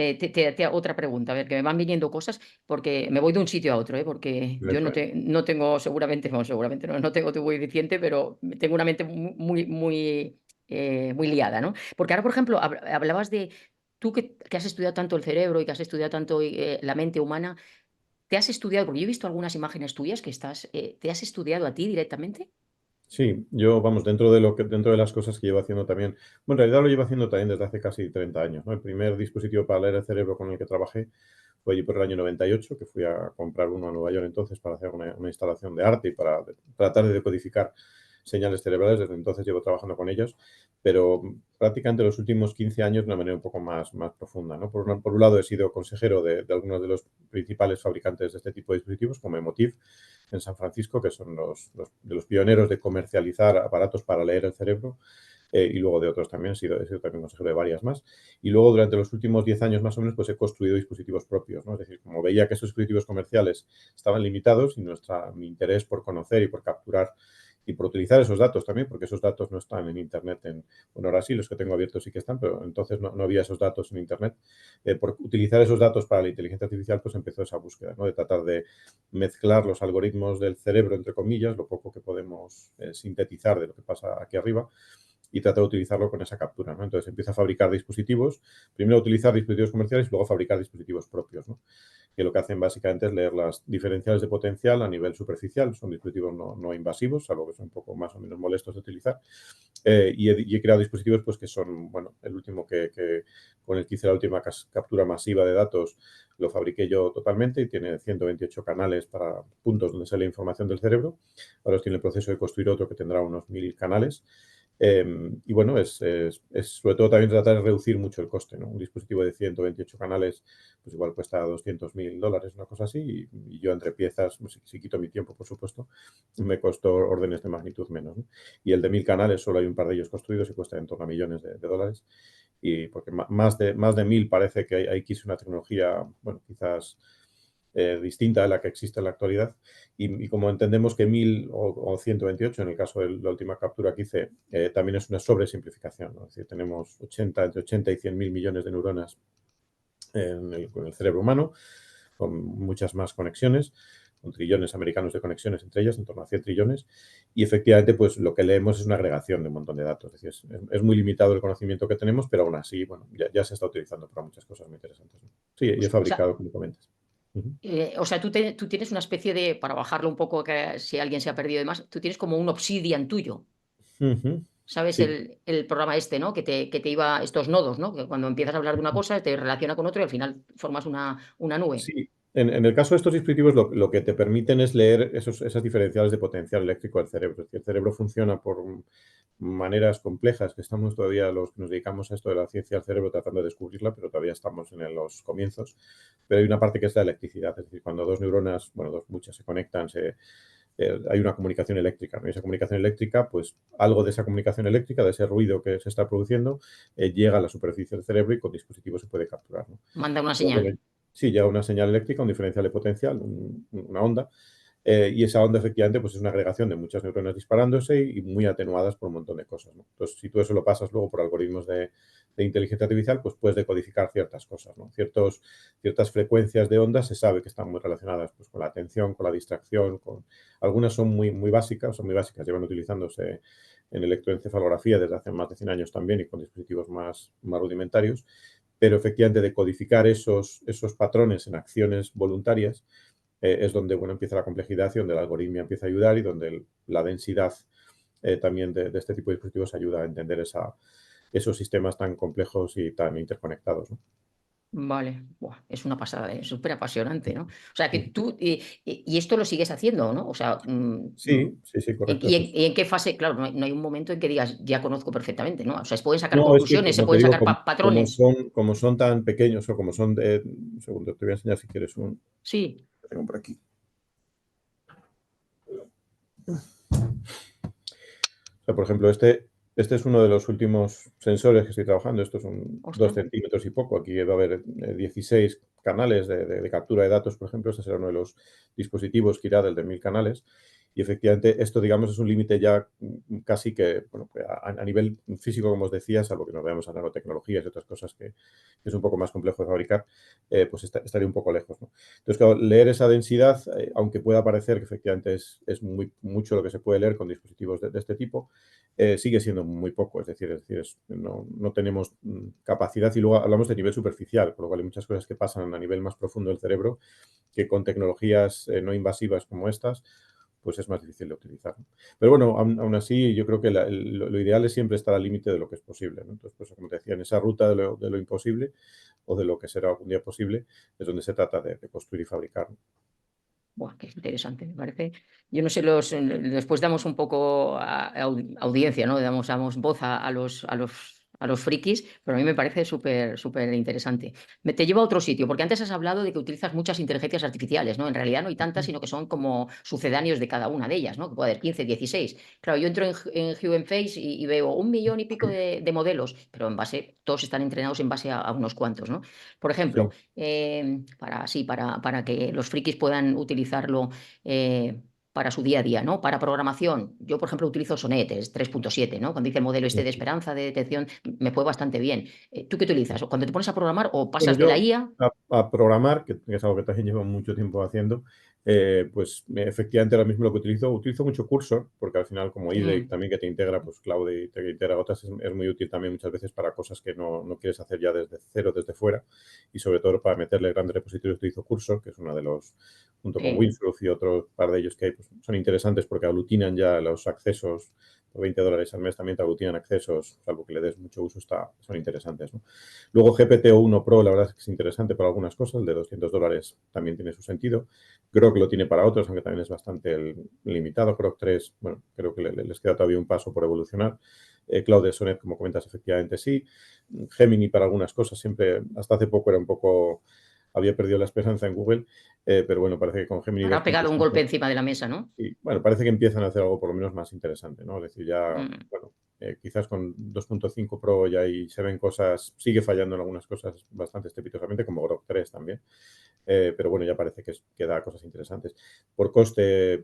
Speaker 2: otra pregunta, a ver, que me van viniendo cosas, porque me voy de un sitio a otro, ¿eh? Porque
Speaker 3: No hay
Speaker 2: yo
Speaker 3: problema.
Speaker 2: no tengo seguramente, bueno, seguramente no tengo tiempo suficiente, pero tengo una mente muy liada, ¿no? Porque ahora, por ejemplo, hablabas de tú que has estudiado tanto el cerebro y que has estudiado tanto la mente humana. ¿Te has estudiado? Porque yo he visto algunas imágenes tuyas que ¿te has estudiado a ti directamente?
Speaker 3: Sí, yo, vamos, dentro de las cosas que llevo haciendo también, bueno, en realidad lo llevo haciendo también desde hace casi 30 años, ¿no? El primer dispositivo para leer el cerebro con el que trabajé fue allí por el año 98, que fui a comprar uno a Nueva York entonces para hacer una instalación de arte y para tratar de decodificar señales cerebrales. Desde entonces llevo trabajando con ellos, pero prácticamente los últimos 15 años de una manera un poco más profunda, ¿no? Por un lado he sido consejero de algunos de los principales fabricantes de este tipo de dispositivos, como Emotiv, en San Francisco, que son de los pioneros de comercializar aparatos para leer el cerebro, y luego de otros también, he sido también consejero de varias más. Y luego, durante los últimos 10 años más o menos, pues he construido dispositivos propios, ¿no? Es decir, como veía que esos dispositivos comerciales estaban limitados y mi interés por conocer y por capturar y por utilizar esos datos también, porque esos datos no están en Internet. Bueno, ahora sí, los que tengo abiertos sí que están, pero entonces no había esos datos en Internet. Por utilizar esos datos para la inteligencia artificial, pues empezó esa búsqueda, ¿no? De tratar de mezclar los algoritmos del cerebro, entre comillas, lo poco que podemos sintetizar de lo que pasa aquí arriba, y tratar de utilizarlo con esa captura, ¿no? Entonces empieza a fabricar dispositivos, primero a utilizar dispositivos comerciales y luego a fabricar dispositivos propios, ¿no? Que lo que hacen básicamente es leer las diferenciales de potencial a nivel superficial. Son dispositivos no invasivos, salvo que son un poco más o menos molestos de utilizar. Y he creado dispositivos pues, que son, bueno, el último con el que hice la última captura masiva de datos lo fabriqué yo totalmente y tiene 128 canales para puntos donde sale información del cerebro. Ahora estoy en el proceso de construir otro que tendrá unos 1000 canales. Y bueno, es sobre todo también tratar de reducir mucho el coste, ¿no? Un dispositivo de 128 canales, pues igual cuesta $200.000, una cosa así, y yo entre piezas, pues, si quito mi tiempo, por supuesto, me costó órdenes de magnitud menos, ¿no? Y el de 1000 canales, solo hay un par de ellos construidos y cuesta en torno a millones de dólares. Y porque más de 1000 parece que hay que es una tecnología, bueno, quizás distinta a la que existe en la actualidad. Y como entendemos que 1000 o 128, en el caso de la última captura que hice, también es una sobresimplificación, ¿no? Es decir, tenemos entre 80 y 100.000 millones de neuronas en el cerebro humano, con muchas más conexiones, con trillones americanos de conexiones entre ellas, en torno a 100 trillones, y efectivamente pues lo que leemos es una agregación de un montón de datos. Es decir, es muy limitado el conocimiento que tenemos, pero aún así, bueno, ya se está utilizando para muchas cosas muy interesantes, ¿no? Sí, y he
Speaker 2: O sea,
Speaker 3: fabricado, como comentas. Ujú.
Speaker 2: tú tienes una especie de, para bajarlo un poco, que si alguien se ha perdido y demás, tú tienes como un Obsidian tuyo,
Speaker 3: Ujú.
Speaker 2: ¿sabes?
Speaker 3: Sí,
Speaker 2: El programa este, ¿no? Que te iba estos nodos, ¿no? Que cuando empiezas a hablar de una cosa te relaciona con otro y al final formas una nube.
Speaker 3: sí. En el caso de estos dispositivos, lo que te permiten es leer esas diferenciales de potencial eléctrico del cerebro. Es decir, el cerebro funciona por maneras complejas, que estamos todavía los que nos dedicamos a esto de la ciencia del cerebro tratando de descubrirla, pero todavía estamos en los comienzos. Pero hay una parte que es la electricidad. Es decir, cuando dos neuronas, bueno, muchas se conectan, hay una comunicación eléctrica, ¿no? Y esa comunicación eléctrica, pues algo de esa comunicación eléctrica, de ese ruido que se está produciendo, llega a la superficie del cerebro y con dispositivos se puede capturar, ¿no?
Speaker 2: Manda una
Speaker 3: Pero
Speaker 2: señal.
Speaker 3: bueno, sí, llega una señal eléctrica, un diferencial de potencial, una onda, y esa onda efectivamente pues es una agregación de muchas neuronas disparándose y muy atenuadas por un montón de cosas, ¿no? Entonces, si tú eso lo pasas luego por algoritmos de inteligencia artificial, pues puedes decodificar ciertas cosas, ¿no? Ciertas frecuencias de ondas se sabe que están muy relacionadas pues, con la atención, con la distracción, algunas son muy básicas, llevan utilizándose en electroencefalografía desde hace más de 100 años también y con dispositivos más rudimentarios, pero efectivamente decodificar esos patrones en acciones voluntarias es donde bueno, empieza la complejidad y donde el algoritmo empieza a ayudar y donde la densidad también de este tipo de dispositivos ayuda a entender esos sistemas tan complejos y tan interconectados, ¿no?
Speaker 2: Vale, buah, es una pasada, es súper apasionante, ¿no? O sea, que
Speaker 3: Ujú.
Speaker 2: tú, y esto lo sigues haciendo, ¿no? O sea,
Speaker 3: Sí, correcto. Eso es.
Speaker 2: ¿y en qué fase? Claro, no hay un momento en que digas, ya conozco perfectamente, ¿no? O sea, se pueden sacar
Speaker 3: No, es que,
Speaker 2: conclusiones, se
Speaker 3: como te
Speaker 2: pueden
Speaker 3: digo,
Speaker 2: sacar patrones.
Speaker 3: como son tan pequeños o como son de... Un segundo, te voy a enseñar si quieres
Speaker 2: Sí,
Speaker 3: que tengo por aquí. O sea, por ejemplo, este es uno de los últimos sensores que estoy trabajando. Estos son 2
Speaker 2: ostras,
Speaker 3: centímetros y poco. Aquí va a haber 16 canales de captura de datos, por ejemplo. Este será uno de los dispositivos que irá del de 1000 canales. Y efectivamente esto, digamos, es un límite ya casi que, bueno, que a nivel físico, como os decía, salvo que nos veamos a nanotecnologías y otras cosas que es un poco más complejo de fabricar, pues estaría un poco lejos, ¿no? Entonces, claro, leer esa densidad, aunque pueda parecer que efectivamente es mucho lo que se puede leer con dispositivos de este tipo, sigue siendo muy poco, es decir, no tenemos capacidad y luego hablamos de nivel superficial, con lo cual hay muchas cosas que pasan a nivel más profundo del cerebro que con tecnologías no invasivas como estas, pues es más difícil de utilizar, ¿no? Pero bueno, aún así yo creo que lo ideal es siempre estar al límite de lo que es posible, ¿no? Entonces, pues como te decía, en esa ruta de lo imposible o de lo que será algún día posible es donde se trata de construir y fabricar, ¿no?
Speaker 2: Buah, qué interesante, me parece. Yo no sé, después damos un poco audiencia, ¿no? Damos voz a los frikis, pero a mí me parece súper, súper interesante. Te llevo a otro sitio, porque antes has hablado de que utilizas muchas inteligencias artificiales, ¿no? En realidad no hay tantas, sino que son como sucedáneos de cada una de ellas, ¿no? Que puede haber 15, 16. Claro, yo entro en Human Face y veo 1 millón y pico de modelos, pero todos están entrenados en base a unos cuantos, ¿no? Por ejemplo,
Speaker 3: Sí.
Speaker 2: para que los frikis puedan utilizarlo para su día a día, ¿no? Para programación, yo por ejemplo utilizo Sonnet, es 3.7, ¿no? Cuando dice el modelo este de esperanza, de detección, me fue bastante bien. ¿Tú qué utilizas? ¿O cuando te pones a programar o
Speaker 3: Bueno,
Speaker 2: pasas de la
Speaker 3: yo
Speaker 2: IA?
Speaker 3: a programar, que es algo que también llevo mucho tiempo haciendo, pues efectivamente ahora mismo lo que utilizo mucho Cursor, porque al final como IDE
Speaker 2: Mm,
Speaker 3: también que te integra, pues Cloud y te integra otras, es muy útil también muchas veces para cosas que no quieres hacer ya desde cero, desde fuera, y sobre todo para meterle grandes repositorios utilizo Cursor, que es uno de los, junto con
Speaker 2: sí,
Speaker 3: Windsurf y otro par de ellos que hay, pues son interesantes porque aglutinan ya los accesos, por $20 al mes también te aglutinan accesos, salvo que le des mucho uso, son interesantes, ¿no? Luego GPT-O1 Pro, la verdad es que es interesante para algunas cosas, el de $200 también tiene su sentido. Grok lo tiene para otros, aunque también es bastante limitado. Grok 3, bueno, creo que les queda todavía un paso por evolucionar. Cloud Sonnet, como comentas, efectivamente sí. Gemini para algunas cosas, siempre, hasta hace poco era un poco, había perdido la esperanza en Google, pero bueno, parece que con Gemini
Speaker 2: ahora ha pegado un golpe
Speaker 3: 2.5
Speaker 2: encima de la mesa, ¿no?
Speaker 3: y bueno, parece que empiezan a hacer algo por lo menos más interesante, ¿no? Es decir, ya,
Speaker 2: Mm,
Speaker 3: bueno, quizás con 2.5 Pro ya ahí se ven cosas, sigue fallando en algunas cosas bastante estrepitosamente, como Grok 3 también, pero bueno, ya parece que da cosas interesantes. Por coste,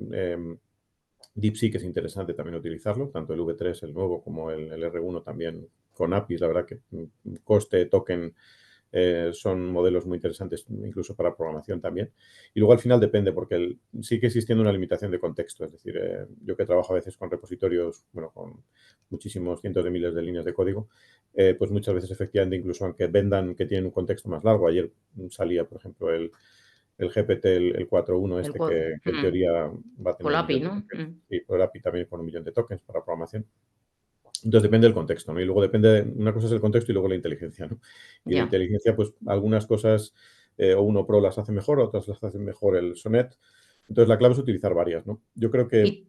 Speaker 3: DeepSeek es interesante también utilizarlo, tanto el V3, el nuevo, como el R1 también con APIs, la verdad que coste, token, son modelos muy interesantes incluso para programación también. Y luego al final depende, porque sigue existiendo una limitación de contexto. Es decir, yo que trabajo a veces con repositorios, bueno, con muchísimos cientos de miles de líneas de código, pues muchas veces efectivamente, incluso aunque vendan que tienen un contexto más largo, ayer salía, por ejemplo, el GPT, el 4.1
Speaker 2: el
Speaker 3: este,
Speaker 2: cuadro.
Speaker 3: que en teoría va a tener
Speaker 2: Con la
Speaker 3: un
Speaker 2: API,
Speaker 3: millón de
Speaker 2: ¿no?
Speaker 3: tokens. Y por el API también con un millón de tokens para programación. Entonces depende del contexto, ¿no? Y luego depende, una cosa es el contexto y luego la inteligencia, ¿no? Y la
Speaker 2: Ya.
Speaker 3: inteligencia, pues algunas cosas o uno Pro las hace mejor, otras las hace mejor el Sonnet. Entonces la clave es utilizar varias, ¿no? Yo creo que
Speaker 2: Y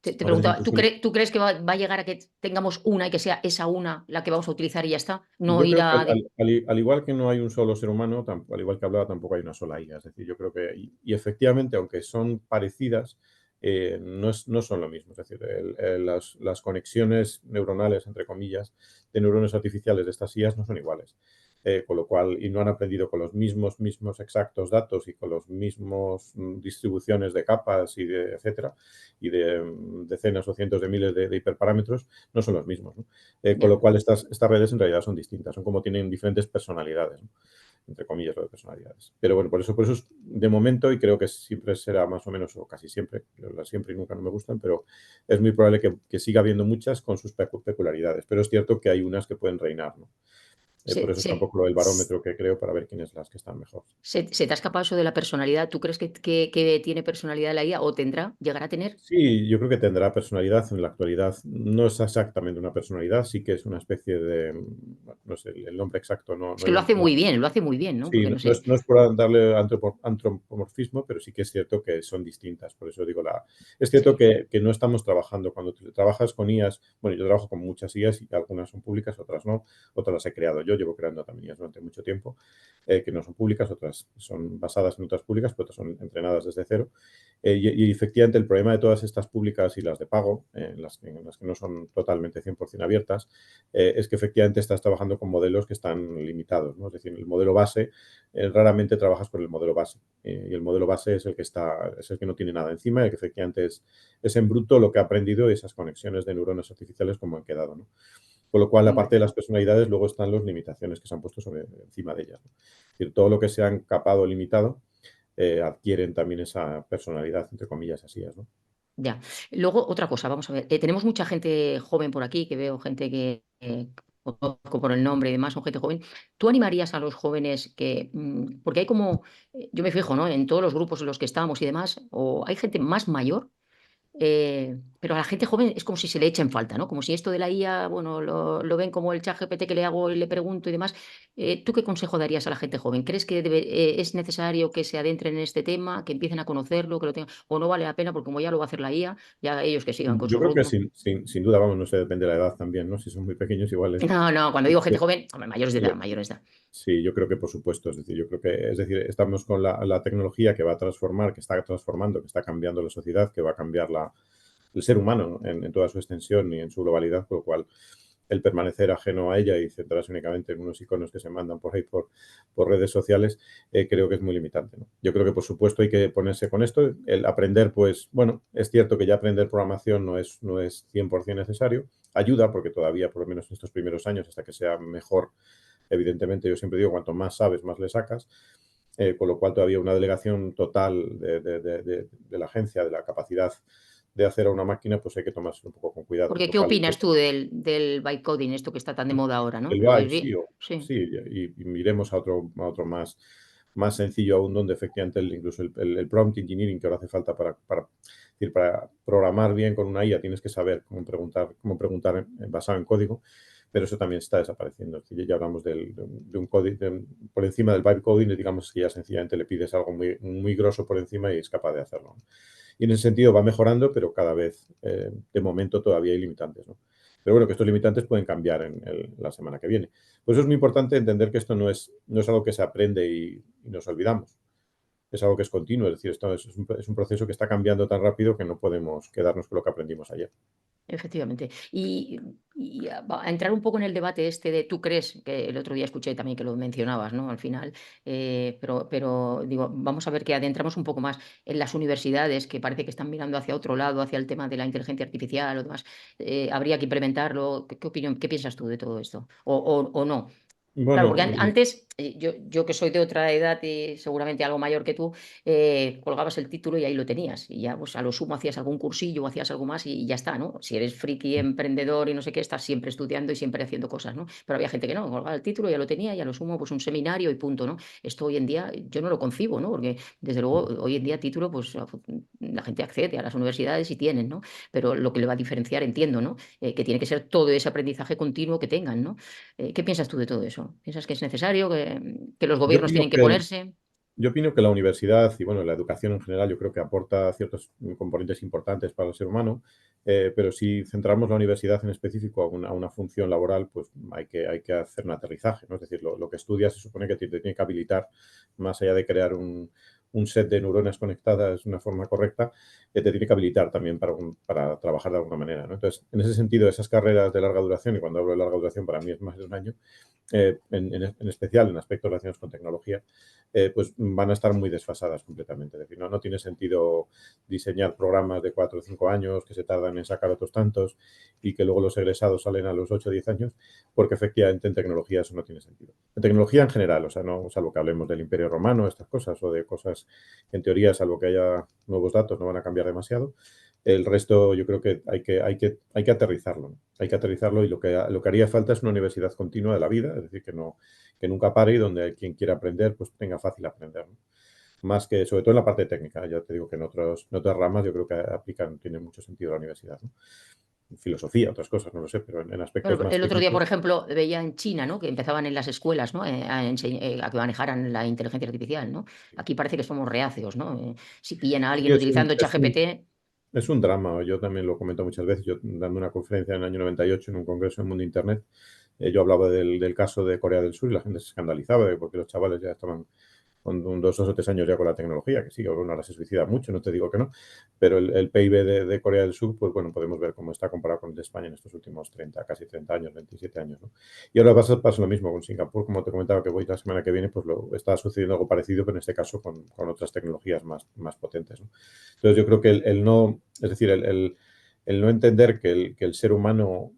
Speaker 2: te
Speaker 3: a veces
Speaker 2: preguntaba,
Speaker 3: incluso,
Speaker 2: ¿tú crees que va a llegar a que tengamos una y que sea esa una la que vamos a utilizar y ya está? No
Speaker 3: yo
Speaker 2: ir
Speaker 3: creo que
Speaker 2: a...
Speaker 3: al igual que no hay un solo ser humano, al igual que hablaba, tampoco hay una sola IA. Es decir, yo creo que, y efectivamente, aunque son parecidas, no son lo mismo. Es decir, las conexiones neuronales, entre comillas, de neuronas artificiales de estas IAs no son iguales. Con lo cual, y no han aprendido con los mismos exactos datos y con los mismos distribuciones de capas etcétera, y de decenas o cientos de miles de hiperparámetros, no son los mismos, ¿no? Con
Speaker 2: Ya.
Speaker 3: lo cual, estas redes en realidad son distintas, son como tienen diferentes personalidades, ¿no? Entre comillas, lo de personalidades. Pero bueno, por eso es de momento, y creo que siempre será más o menos, o casi siempre, las siempre y nunca no me gustan, pero es muy probable que siga habiendo muchas con sus peculiaridades. Pero es cierto que hay unas que pueden reinar, ¿no? Por
Speaker 2: Se,
Speaker 3: eso está un
Speaker 2: se,
Speaker 3: poco el barómetro que creo para ver quiénes las que están mejor.
Speaker 2: se te ha escapado eso de la personalidad. ¿Tú crees que tiene personalidad la IA o tendrá? ¿Llegará a tener?
Speaker 3: Sí, yo creo que tendrá personalidad en la actualidad. No es exactamente una personalidad, sí que es una especie de, bueno, no sé, el nombre exacto
Speaker 2: Es que lo hace muy bien, lo hace muy bien, ¿no?
Speaker 3: sí,
Speaker 2: Porque
Speaker 3: no,
Speaker 2: no sé.
Speaker 3: no es por darle antropomorfismo, pero sí que es cierto que son distintas. Por eso digo, es cierto
Speaker 2: Sí.
Speaker 3: que no estamos trabajando, cuando trabajas con IAs, bueno, yo trabajo con muchas IAs y algunas son públicas, otras no, otras las he creado yo. llevo creando también IAs durante mucho tiempo, que no son públicas, otras son basadas en otras públicas, pero otras son entrenadas desde cero. Y efectivamente el problema de todas estas públicas y las de pago, en las que no son totalmente 100% abiertas, es que efectivamente estás trabajando con modelos que están limitados, ¿no? Es decir, el modelo base, raramente trabajas con el modelo base. Y el modelo base es el que no tiene nada encima, y que efectivamente es en bruto lo que ha aprendido, esas conexiones de neuronas artificiales como han quedado, ¿no? Con lo cual, aparte de las personalidades, luego están las limitaciones que se han puesto encima de ellas, ¿no? Es decir, todo lo que se han capado limitado adquieren también esa personalidad, entre comillas, así es, ¿no?
Speaker 2: Ya. Luego, otra cosa, vamos a ver, tenemos mucha gente joven por aquí, que veo gente que conozco por el nombre y demás, son gente joven. ¿Tú animarías a los jóvenes que, porque hay como, yo me fijo, ¿no? En todos los grupos en los que estamos y demás, o hay gente más mayor, pero a la gente joven es como si se le echa en falta, ¿no? Como si esto de la IA, bueno, lo ven como el ChatGPT que le hago y le pregunto y demás. ¿Tú qué consejo darías a la gente joven? ¿Crees que es necesario que se adentren en este tema, que empiecen a conocerlo, que lo tengan, o no vale la pena porque como ya lo va a hacer la IA, ya ellos que sigan con
Speaker 3: Yo
Speaker 2: su
Speaker 3: creo que
Speaker 2: ritmo?
Speaker 3: sin duda, vamos, no sé, depende de la edad también, ¿no? Si son muy pequeños, igual es.
Speaker 2: No, no, cuando digo gente joven, hombre, mayores de edad,
Speaker 3: Sí,
Speaker 2: mayores de edad.
Speaker 3: sí, yo creo que por supuesto, es decir, estamos con la tecnología que va a transformar, que está transformando, que está cambiando la sociedad, que va a cambiar el ser humano en toda su extensión y en su globalidad, con lo cual el permanecer ajeno a ella y centrarse únicamente en unos iconos que se mandan por ahí por redes sociales, creo que es muy limitante, ¿no? Yo creo que, por supuesto, hay que ponerse con esto. El aprender, pues, bueno, es cierto que ya aprender programación no es 100% necesario. Ayuda, porque todavía, por lo menos en estos primeros años, hasta que sea mejor, evidentemente, yo siempre digo, cuanto más sabes, más le sacas. Con lo cual, todavía una delegación total de la agencia, de la capacidad de hacer a una máquina, pues hay que tomarse un poco con cuidado.
Speaker 2: Porque,
Speaker 3: Lo
Speaker 2: ¿qué
Speaker 3: cual,
Speaker 2: opinas tú del vibe coding, esto que está tan de moda ahora, ¿no?
Speaker 3: el
Speaker 2: ¿Lo ves
Speaker 3: Vibe,
Speaker 2: bien?
Speaker 3: sí,
Speaker 2: Sí.
Speaker 3: sí, y miremos a otro más sencillo aún, donde efectivamente incluso el prompt engineering que ahora hace falta es decir, para programar bien con una IA tienes que saber cómo preguntar basado en código, pero eso también está desapareciendo. Es decir, ya hablamos de un código por encima del vibe coding, y digamos que ya sencillamente le pides algo muy, muy grosso por encima y es capaz de hacerlo, ¿no? Y en ese sentido va mejorando, pero cada vez, de momento, todavía hay limitantes, ¿no? Pero bueno, que estos limitantes pueden cambiar en la semana que viene. Por eso es muy importante entender que esto no es algo que se aprende y nos olvidamos. Es algo que es continuo, es decir, esto es un proceso que está cambiando tan rápido que no podemos quedarnos con lo que aprendimos ayer.
Speaker 2: Efectivamente. Y a entrar un poco en el debate este de tú crees, que el otro día escuché también que lo mencionabas, ¿no? Al final, pero digo, vamos a ver que adentramos un poco más en las universidades, que parece que están mirando hacia otro lado, hacia el tema de la inteligencia artificial o demás. Habría que implementarlo. ¿Qué opinión, qué piensas tú de todo esto? O no. Claro, porque
Speaker 3: Bueno,
Speaker 2: antes, yo que soy de otra edad y seguramente algo mayor que tú, colgabas el título y ahí lo tenías. Y ya, pues a lo sumo hacías algún cursillo o hacías algo más y ya está, ¿no? Si eres friki, emprendedor y no sé qué, estás siempre estudiando y siempre haciendo cosas, ¿no? Pero había gente que no, colgaba el título, ya lo tenía y a lo sumo, pues un seminario y punto, ¿no? Esto hoy en día yo no lo concibo, ¿no? Porque desde luego hoy en día título, pues la gente accede a las universidades y tienen, ¿no? Pero lo que le va a diferenciar, entiendo, ¿no? Que tiene que ser todo ese aprendizaje continuo que tengan, ¿no? ¿Qué piensas tú de todo eso? ¿Piensas que es necesario, que los
Speaker 3: yo
Speaker 2: gobiernos
Speaker 3: opino
Speaker 2: tienen que
Speaker 3: que
Speaker 2: ponerse?
Speaker 3: Yo opino que la universidad y bueno, la educación en general, yo creo que aporta ciertos componentes importantes para el ser humano, pero si centramos la universidad en específico a una función laboral, pues hay que hacer un aterrizaje, ¿no? Es decir, lo que estudias se supone que te tiene que habilitar, más allá de crear un set de neuronas conectadas de una forma correcta, te tiene que habilitar también para trabajar de alguna manera, ¿no? Entonces, en ese sentido, esas carreras de larga duración, y cuando hablo de larga duración para mí es más de un año, en especial en aspectos relacionados con tecnología, pues van a estar muy desfasadas completamente. Es decir, no tiene sentido diseñar programas de 4 o 5 años que se tardan en sacar otros tantos y que luego los egresados salen a los 8 o 10 años, porque efectivamente en tecnología eso no tiene sentido. En tecnología en general, o sea, no salvo que hablemos del Imperio Romano, estas cosas, o de cosas que en teoría, salvo que haya nuevos datos, no van a cambiar demasiado. El resto yo creo que hay que aterrizarlo, ¿no? Hay que aterrizarlo, y lo que haría falta es una universidad continua de la vida, es decir, que nunca pare, y donde quien quiera aprender pues tenga fácil aprender, ¿no? Más que, sobre todo en la parte técnica, ya te digo que en otras ramas yo creo que tiene mucho sentido la universidad, ¿no? Filosofía, otras cosas, no lo sé, pero en aspectos
Speaker 2: Bueno,
Speaker 3: más
Speaker 2: el otro día, por
Speaker 3: técnicos.
Speaker 2: ejemplo, veía en China, ¿no? Que empezaban en las escuelas, ¿no? A que manejaran la inteligencia artificial, ¿no? Aquí parece que somos reacios, ¿no? Si pillan a
Speaker 3: Sí,
Speaker 2: alguien utilizando ChatGPT,
Speaker 3: es un drama. Yo también lo comento muchas veces. Yo dando una conferencia en el año 98 en un congreso del mundo Internet, Yo hablaba del caso de Corea del Sur y la gente se escandalizaba porque los chavales ya estaban con 2 o 3 años ya con la tecnología, que sí, que bueno, ahora se suicida mucho, no te digo que no, pero el PIB de Corea del Sur, pues bueno, podemos ver cómo está comparado con el de España en estos últimos 30, casi 30 años, 27 años, ¿no? Y ahora pasa lo mismo con Singapur, como te comentaba que voy la semana que viene, pues está sucediendo algo parecido, pero en este caso con otras tecnologías más potentes, ¿no? Entonces yo creo que el no, es decir, el no entender que el ser humano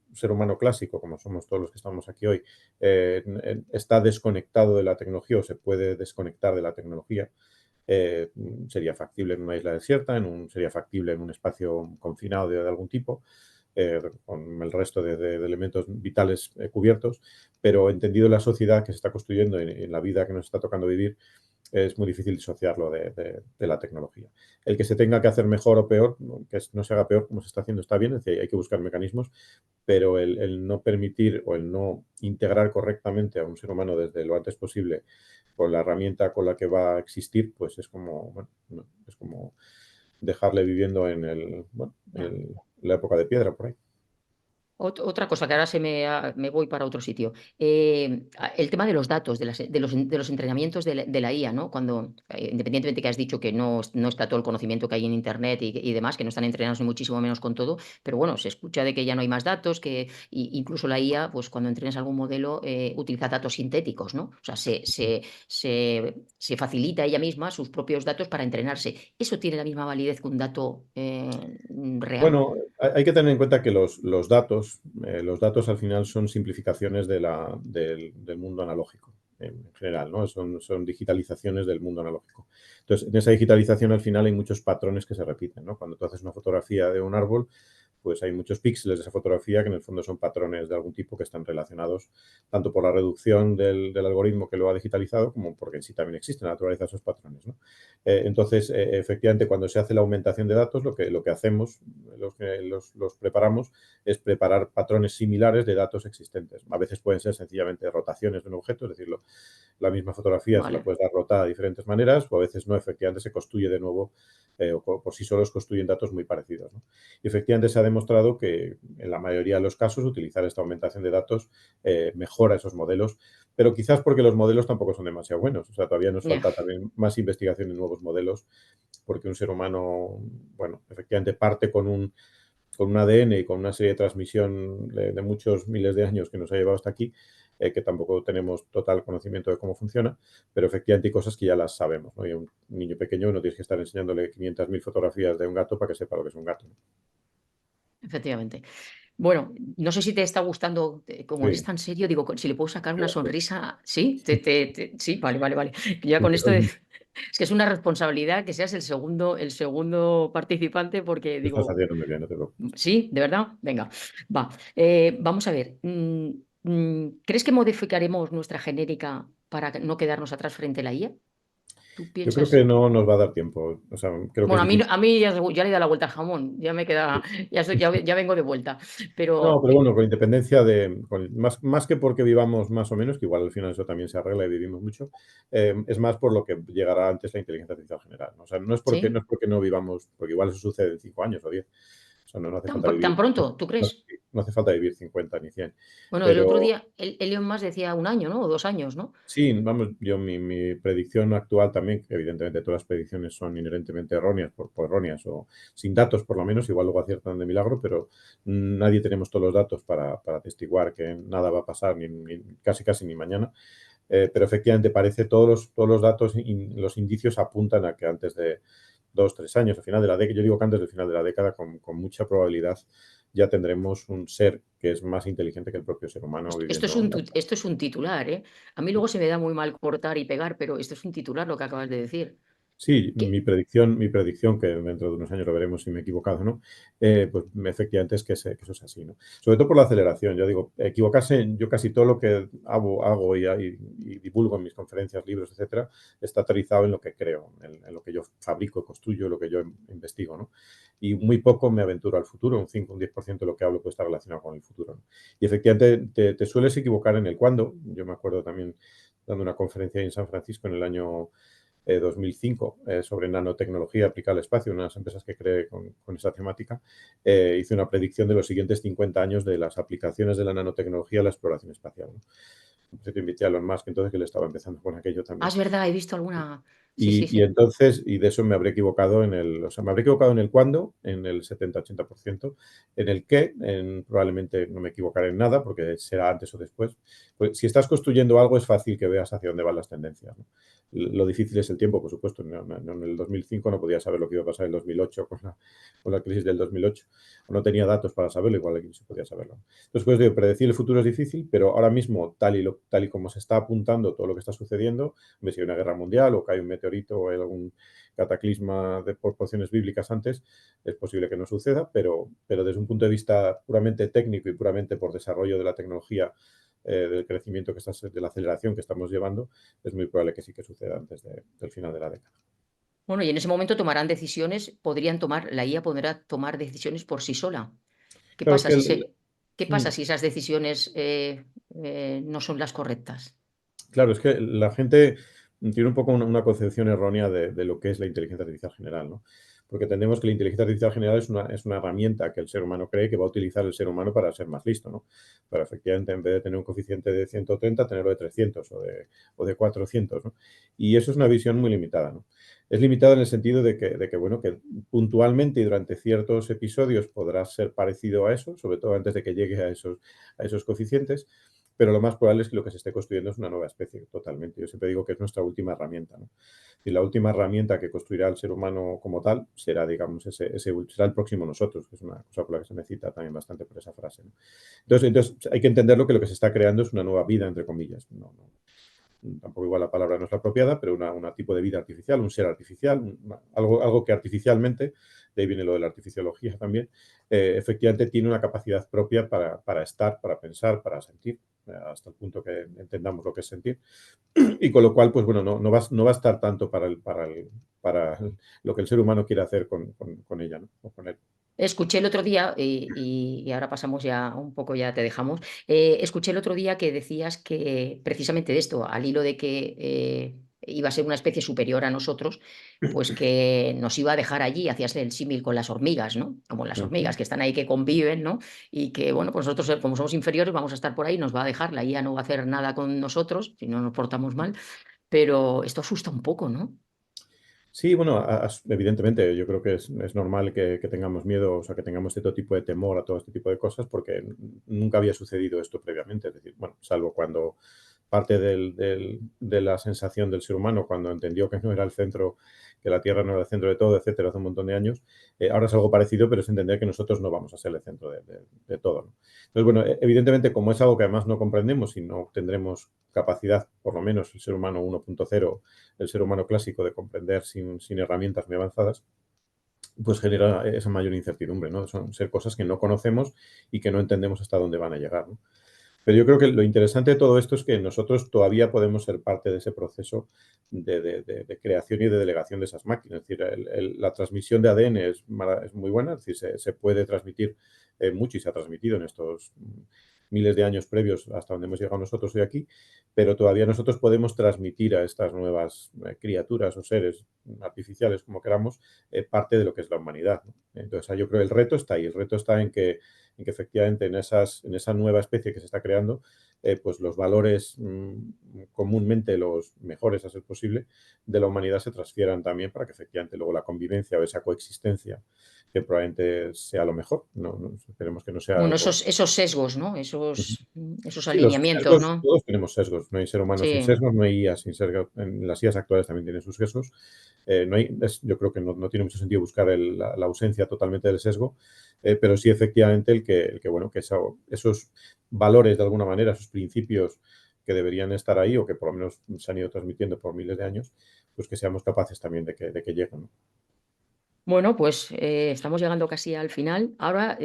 Speaker 3: clásico, como somos todos los que estamos aquí hoy, está desconectado de la tecnología o se puede desconectar de la tecnología, sería factible en una isla desierta, sería factible en un espacio confinado de algún tipo, con el resto de elementos vitales cubiertos, pero entendido la sociedad que se está construyendo en la vida que nos está tocando vivir, es muy difícil disociarlo de la tecnología. El que se tenga que hacer mejor o peor, que no se haga peor como se está haciendo, está bien, es decir, hay que buscar mecanismos, pero el no permitir o el no integrar correctamente a un ser humano desde lo antes posible con la herramienta con la que va a existir, pues es como, bueno, es como dejarle viviendo
Speaker 2: Ya.
Speaker 3: la época de piedra por ahí.
Speaker 2: Otra cosa que ahora me voy para otro sitio. El tema de los datos, de los entrenamientos de la IA, ¿no? Cuando, independientemente que has dicho que no está todo el conocimiento que hay en Internet y demás, que no están entrenados ni muchísimo menos con todo, pero bueno, se escucha de que ya no hay más datos, que incluso la IA, pues cuando entrenas algún modelo, utiliza datos sintéticos, ¿no? O sea, se facilita ella misma sus propios datos para entrenarse. ¿Eso tiene la misma validez que un dato real?
Speaker 3: Bueno, hay que tener en cuenta que los datos al final son simplificaciones del mundo analógico en general, ¿no? Son digitalizaciones del mundo analógico. Entonces, en esa digitalización al final hay muchos patrones que se repiten, ¿no? Cuando tú haces una fotografía de un árbol, pues hay muchos píxeles de esa fotografía que en el fondo son patrones de algún tipo que están relacionados tanto por la reducción del algoritmo que lo ha digitalizado como porque en sí también existe la naturaleza de esos patrones, ¿no? Entonces, efectivamente, cuando se hace la aumentación de datos, lo que hacemos, los que los preparamos, es preparar patrones similares de datos existentes. A veces pueden ser sencillamente rotaciones de un objeto, es decir, la misma fotografía se la
Speaker 2: Vale.
Speaker 3: puedes dar rotada de diferentes maneras, o a veces no, efectivamente se construye de nuevo, o por sí solos construyen datos muy parecidos, ¿no? Y efectivamente se ha demostrado que en la mayoría de los casos utilizar esta aumentación de datos mejora esos modelos, pero quizás porque los modelos tampoco son demasiado buenos. O sea, todavía nos
Speaker 2: Ya.
Speaker 3: falta también más investigación en nuevos modelos, porque un ser humano, bueno, efectivamente parte con un ADN y con una serie de transmisión de muchos miles de años que nos ha llevado hasta aquí, que tampoco tenemos total conocimiento de cómo funciona, pero efectivamente hay cosas que ya las sabemos, ¿no? Y a un niño pequeño no tienes que estar enseñándole 500.000 fotografías de un gato para que sepa lo que es un gato, ¿no?
Speaker 2: Efectivamente. Bueno, no sé si te está gustando, como eres
Speaker 3: Sí,
Speaker 2: tan serio, digo, si le puedo sacar una
Speaker 3: gracias.
Speaker 2: sonrisa, ¿sí? Sí, vale, vale, vale. Ya con esto
Speaker 3: Totalmente.
Speaker 2: es que es una responsabilidad que seas el segundo participante porque
Speaker 3: Lo estás
Speaker 2: digo,
Speaker 3: haciendo muy bien, no te preocupes.
Speaker 2: ¿sí? ¿De verdad? Venga, va. Vamos a ver. ¿Crees que modificaremos nuestra genética para no quedarnos atrás frente a la IA? ¿Tú
Speaker 3: Yo creo que
Speaker 2: piensas?
Speaker 3: no nos va a dar tiempo. O sea, creo que es
Speaker 2: Bueno, a mí,
Speaker 3: difícil.
Speaker 2: a mí ya le he dado la vuelta al jamón, ya me queda, ya vengo de vuelta.
Speaker 3: No,
Speaker 2: Pero
Speaker 3: pero bueno, con independencia más que porque vivamos más o menos, que igual al final eso también se arregla y vivimos mucho, es más por lo que llegará antes la inteligencia artificial general, ¿no? O sea, no
Speaker 2: sí,
Speaker 3: es porque no vivamos, porque igual eso sucede en 5 años o 10. O sea, no hace
Speaker 2: tan,
Speaker 3: falta
Speaker 2: tan
Speaker 3: vivir,
Speaker 2: pronto, ¿tú crees?
Speaker 3: no hace falta vivir 50 ni 100.
Speaker 2: Bueno, el otro
Speaker 3: Pero
Speaker 2: día Elon Musk decía 1 año, ¿no? O 2 años, ¿no?
Speaker 3: sí, vamos, mi predicción actual también, que evidentemente todas las predicciones son inherentemente erróneas, por erróneas o sin datos por lo menos, igual luego aciertan de milagro, pero nadie tenemos todos los datos para atestiguar que nada va a pasar casi ni mañana. Pero efectivamente parece todos los datos y los indicios apuntan a que antes de 2, 3 años, al final de la década, yo digo que antes del final de la década, con mucha probabilidad ya tendremos un ser que es más inteligente que el propio ser humano
Speaker 2: Esto es
Speaker 3: viviendo.
Speaker 2: un titular, ¿eh? A mí luego se me da muy mal cortar y pegar, pero esto es un titular lo que acabas de decir.
Speaker 3: Sí,
Speaker 2: Que,
Speaker 3: mi predicción, que dentro de unos años lo veremos si me he equivocado o no, pues efectivamente es que eso es así, ¿no? Sobre todo por la aceleración. Yo digo, equivocarse, yo casi todo lo que hago y divulgo en mis conferencias, libros, etcétera, está aterrizado en lo que creo, en lo que yo fabrico, construyo, lo que yo investigo, ¿no? Y muy poco me aventuro al futuro, un 5, un 10% de lo que hablo puede estar relacionado con el futuro, ¿no? Y efectivamente te sueles equivocar en el cuándo. Yo me acuerdo también dando una conferencia ahí en San Francisco en el año 2005, sobre nanotecnología aplicada al espacio, una de las empresas que creé con esa temática, hice una predicción de los siguientes 50 años de las aplicaciones de la nanotecnología a la exploración espacial, ¿no? Entonces, te invité a Elon Musk, entonces, que le estaba empezando con aquello
Speaker 2: Ah,
Speaker 3: también.
Speaker 2: es verdad, he visto alguna. Sí, sí,
Speaker 3: Y
Speaker 2: sí.
Speaker 3: entonces, y de eso me habré equivocado o sea, me habré equivocado en el cuándo, en el 70-80%, en el qué, probablemente no me equivocaré en nada, porque será antes o después. Pues, si estás construyendo algo, es fácil que veas hacia dónde van las tendencias, ¿no? Lo difícil es el tiempo, por supuesto. En el 2005 no podía saber lo que iba a pasar en el 2008 con la crisis del 2008. O no tenía datos para saberlo, igual aquí se podía saberlo. Entonces, pues digo, predecir el futuro es difícil, pero ahora mismo, tal y como se está apuntando todo lo que está sucediendo, si hay una guerra mundial o cae un meteorito o hay algún cataclisma de proporciones bíblicas antes, es posible que no suceda, pero desde un punto de vista puramente técnico y puramente por desarrollo de la tecnología, del crecimiento de la aceleración que estamos llevando, es muy probable que sí que suceda antes del final de la década.
Speaker 2: Bueno, y en ese momento tomarán decisiones, la IA podrá tomar decisiones por sí sola. ¿Qué
Speaker 3: Claro, es
Speaker 2: pasa
Speaker 3: que
Speaker 2: si qué pasa
Speaker 3: mm,
Speaker 2: si esas decisiones no son las correctas?
Speaker 3: claro, es que la gente tiene un poco una concepción errónea de lo que es la inteligencia artificial general, ¿no? Porque entendemos que la inteligencia artificial general es una herramienta que el ser humano cree que va a utilizar el ser humano para ser más listo, ¿no? Para efectivamente, en vez de tener un coeficiente de 130, tenerlo de 300 o de 400, ¿no? Y eso es una visión muy limitada, ¿no? Es limitada en el sentido de que, bueno, que puntualmente y durante ciertos episodios podrás ser parecido a eso, sobre todo antes de que llegue a esos coeficientes, pero lo más probable es que lo que se esté construyendo es una nueva especie totalmente. Yo siempre digo que es nuestra última herramienta, ¿no? Y la última herramienta que construirá el ser humano como tal será, digamos, será el próximo nosotros, que es una cosa por la que se me cita también bastante por esa frase, ¿no? Entonces, hay que entenderlo que lo que se está creando es una nueva vida, entre comillas. Tampoco igual la palabra no es la apropiada, pero un tipo de vida artificial, un ser artificial, algo que artificialmente, de ahí viene lo de la artificiología también, efectivamente tiene una capacidad propia para estar, para pensar, para sentir, hasta el punto que entendamos lo que es sentir. Y con lo cual, pues bueno, no va a estar tanto para lo que el ser humano quiere hacer con ella, ¿no? O con él.
Speaker 2: Escuché el otro día, y ahora pasamos ya un poco, ya te dejamos. Escuché el otro día que decías que precisamente de esto, al hilo de que iba a ser una especie superior a nosotros, pues que nos iba a dejar allí, hacías el símil con las hormigas, ¿no? Como las
Speaker 3: Ujú.
Speaker 2: hormigas que están ahí, que conviven, ¿no? Y que, bueno, pues nosotros, como somos inferiores, vamos a estar por ahí, nos va a dejar, la IA no va a hacer nada con nosotros, si no nos portamos mal, pero esto asusta un poco, ¿no?
Speaker 3: Sí, bueno, evidentemente, yo creo que es normal que tengamos miedo, o sea, que tengamos cierto tipo de temor a todo este tipo de cosas, porque nunca había sucedido esto previamente. Es decir, bueno, salvo cuando parte de la sensación del ser humano, cuando entendió que no era el centro, que la Tierra no era el centro de todo, etcétera, hace un montón de años. Ahora es algo parecido, pero es entender que nosotros no vamos a ser el centro de todo, ¿no? Entonces, bueno, evidentemente, como es algo que además no comprendemos y no tendremos capacidad, por lo menos el ser humano 1.0, el ser humano clásico, de comprender sin herramientas muy avanzadas, pues genera esa mayor incertidumbre, ¿no? Son ser cosas que no conocemos y que no entendemos hasta dónde van a llegar, ¿no? Pero yo creo que lo interesante de todo esto es que nosotros todavía podemos ser parte de ese proceso de creación y de delegación de esas máquinas. Es decir, la transmisión de ADN es muy buena, es decir, se puede transmitir mucho y se ha transmitido en estos miles de años previos hasta donde hemos llegado nosotros hoy aquí, pero todavía nosotros podemos transmitir a estas nuevas criaturas o seres artificiales, como queramos, parte de lo que es la humanidad, ¿no? Entonces, yo creo que el reto está ahí. El reto está en que efectivamente en esa nueva especie que se está creando, pues los valores comúnmente los mejores a ser posible de la humanidad se transfieran también para que efectivamente luego la convivencia o esa coexistencia, que probablemente sea lo mejor, esperemos que no sea
Speaker 2: Bueno,
Speaker 3: algo.
Speaker 2: esos sesgos, ¿no?
Speaker 3: Ujú.
Speaker 2: Esos
Speaker 3: Sí, los
Speaker 2: alineamientos,
Speaker 3: sesgos,
Speaker 2: ¿no?
Speaker 3: todos tenemos sesgos. No hay ser humano sin
Speaker 2: Sí.
Speaker 3: sesgos, no hay IA sin sesgos. En las IAs actuales también tienen sus sesgos. Yo creo que no tiene mucho sentido buscar la ausencia totalmente del sesgo, pero sí efectivamente bueno, que esos valores de alguna manera, esos principios que deberían estar ahí o que por lo menos se han ido transmitiendo por miles de años, pues que seamos capaces también de que lleguen, ¿no?
Speaker 2: Bueno, pues estamos llegando casi al final. Ahora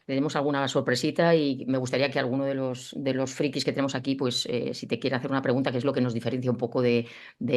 Speaker 2: tenemos alguna sorpresita y me gustaría que alguno de los frikis que tenemos aquí, pues si te quiere hacer una pregunta, que es lo que nos diferencia un poco de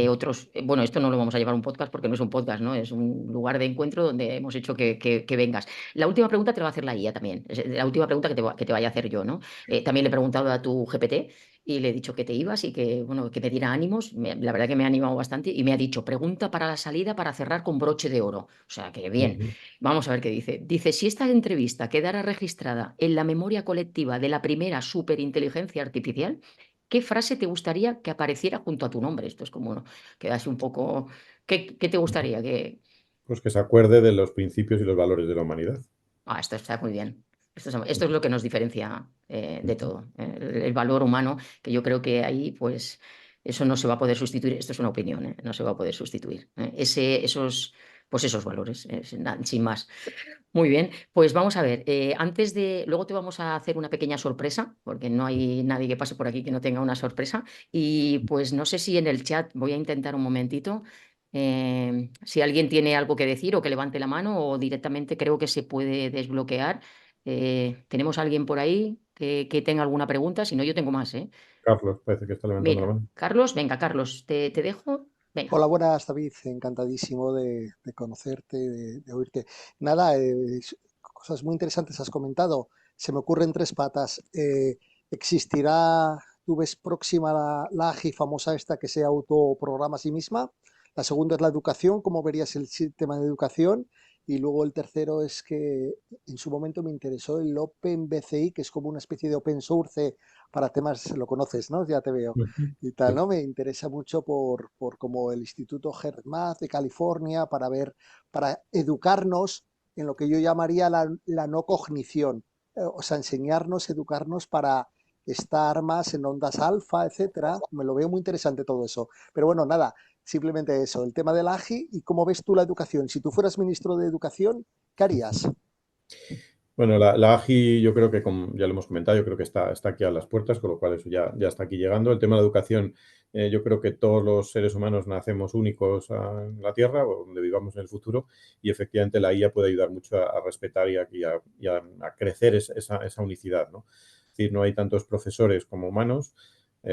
Speaker 2: otros. Bueno, esto no lo vamos a llevar a un podcast porque no es un podcast, ¿no? Es un lugar de encuentro donde hemos hecho que vengas. La última pregunta te la va a hacer la IA también. La última pregunta que te vaya a hacer yo, ¿no? También le he preguntado a tu GPT y le he dicho que te ibas y que, bueno, que me diera ánimos. La verdad que me ha animado bastante y me ha dicho, pregunta para la salida para cerrar con broche de oro. O sea, que bien.
Speaker 3: Ujú.
Speaker 2: Vamos a ver qué dice. Dice, si esta entrevista quedara registrada en la memoria colectiva de la primera superinteligencia artificial, ¿qué frase te gustaría que apareciera junto a tu nombre? Esto es como, quedase un poco... ¿Qué te gustaría? Que...
Speaker 3: Pues que se acuerde de los principios y los valores de la humanidad.
Speaker 2: Ah, esto está muy bien. Esto es lo que nos diferencia de
Speaker 3: Ujú.
Speaker 2: todo. El valor humano, que yo creo que ahí, pues, eso no se va a poder sustituir. Esto es una opinión, no se va a poder sustituir. Pues esos valores, sin más. Muy bien, pues vamos a ver. Antes de, luego te vamos a hacer una pequeña sorpresa, porque no hay nadie que pase por aquí que no tenga una sorpresa. Y pues no sé si en el chat voy a intentar un momentito. Si alguien tiene algo que decir o que levante la mano o directamente creo que se puede desbloquear. ¿Tenemos alguien por ahí que tenga alguna pregunta? Si no, yo tengo más, ¿eh?
Speaker 3: Carlos parece que está levantando la
Speaker 2: Mira,
Speaker 3: mano.
Speaker 2: Carlos, venga, Carlos, te dejo. Venga.
Speaker 4: Hola, buenas, David. Encantadísimo de conocerte, de oírte. Nada, cosas muy interesantes has comentado. Se me ocurren tres patas. ¿Existirá, tú ves próxima la AGI famosa esta que se autoprograma a sí misma? La segunda es la educación. ¿Cómo verías el sistema de educación? Y luego el tercero es que en su momento me interesó el OpenBCI, que es como una especie de open source para temas, lo conoces, ¿no? Ya te veo
Speaker 3: Ujú.
Speaker 4: y tal,
Speaker 3: Sí.
Speaker 4: ¿no? Me interesa mucho por como el Instituto HeartMath de California, para ver, para educarnos en lo que yo llamaría la no cognición, o sea, enseñarnos, educarnos para estar más en ondas alfa, etcétera. Me lo veo muy interesante todo eso. Pero bueno, nada, simplemente eso, el tema del AGI y cómo ves tú la educación. Si tú fueras ministro de Educación, ¿qué harías?
Speaker 3: Bueno, la AGI yo creo que, como ya lo hemos comentado, yo creo que está aquí a las puertas, con lo cual eso ya está aquí llegando. El tema de la educación, yo creo que todos los seres humanos nacemos únicos en la Tierra o donde vivamos en el futuro y efectivamente la IA puede ayudar mucho a respetar y a crecer esa unicidad, ¿no? Es decir, no hay tantos profesores como humanos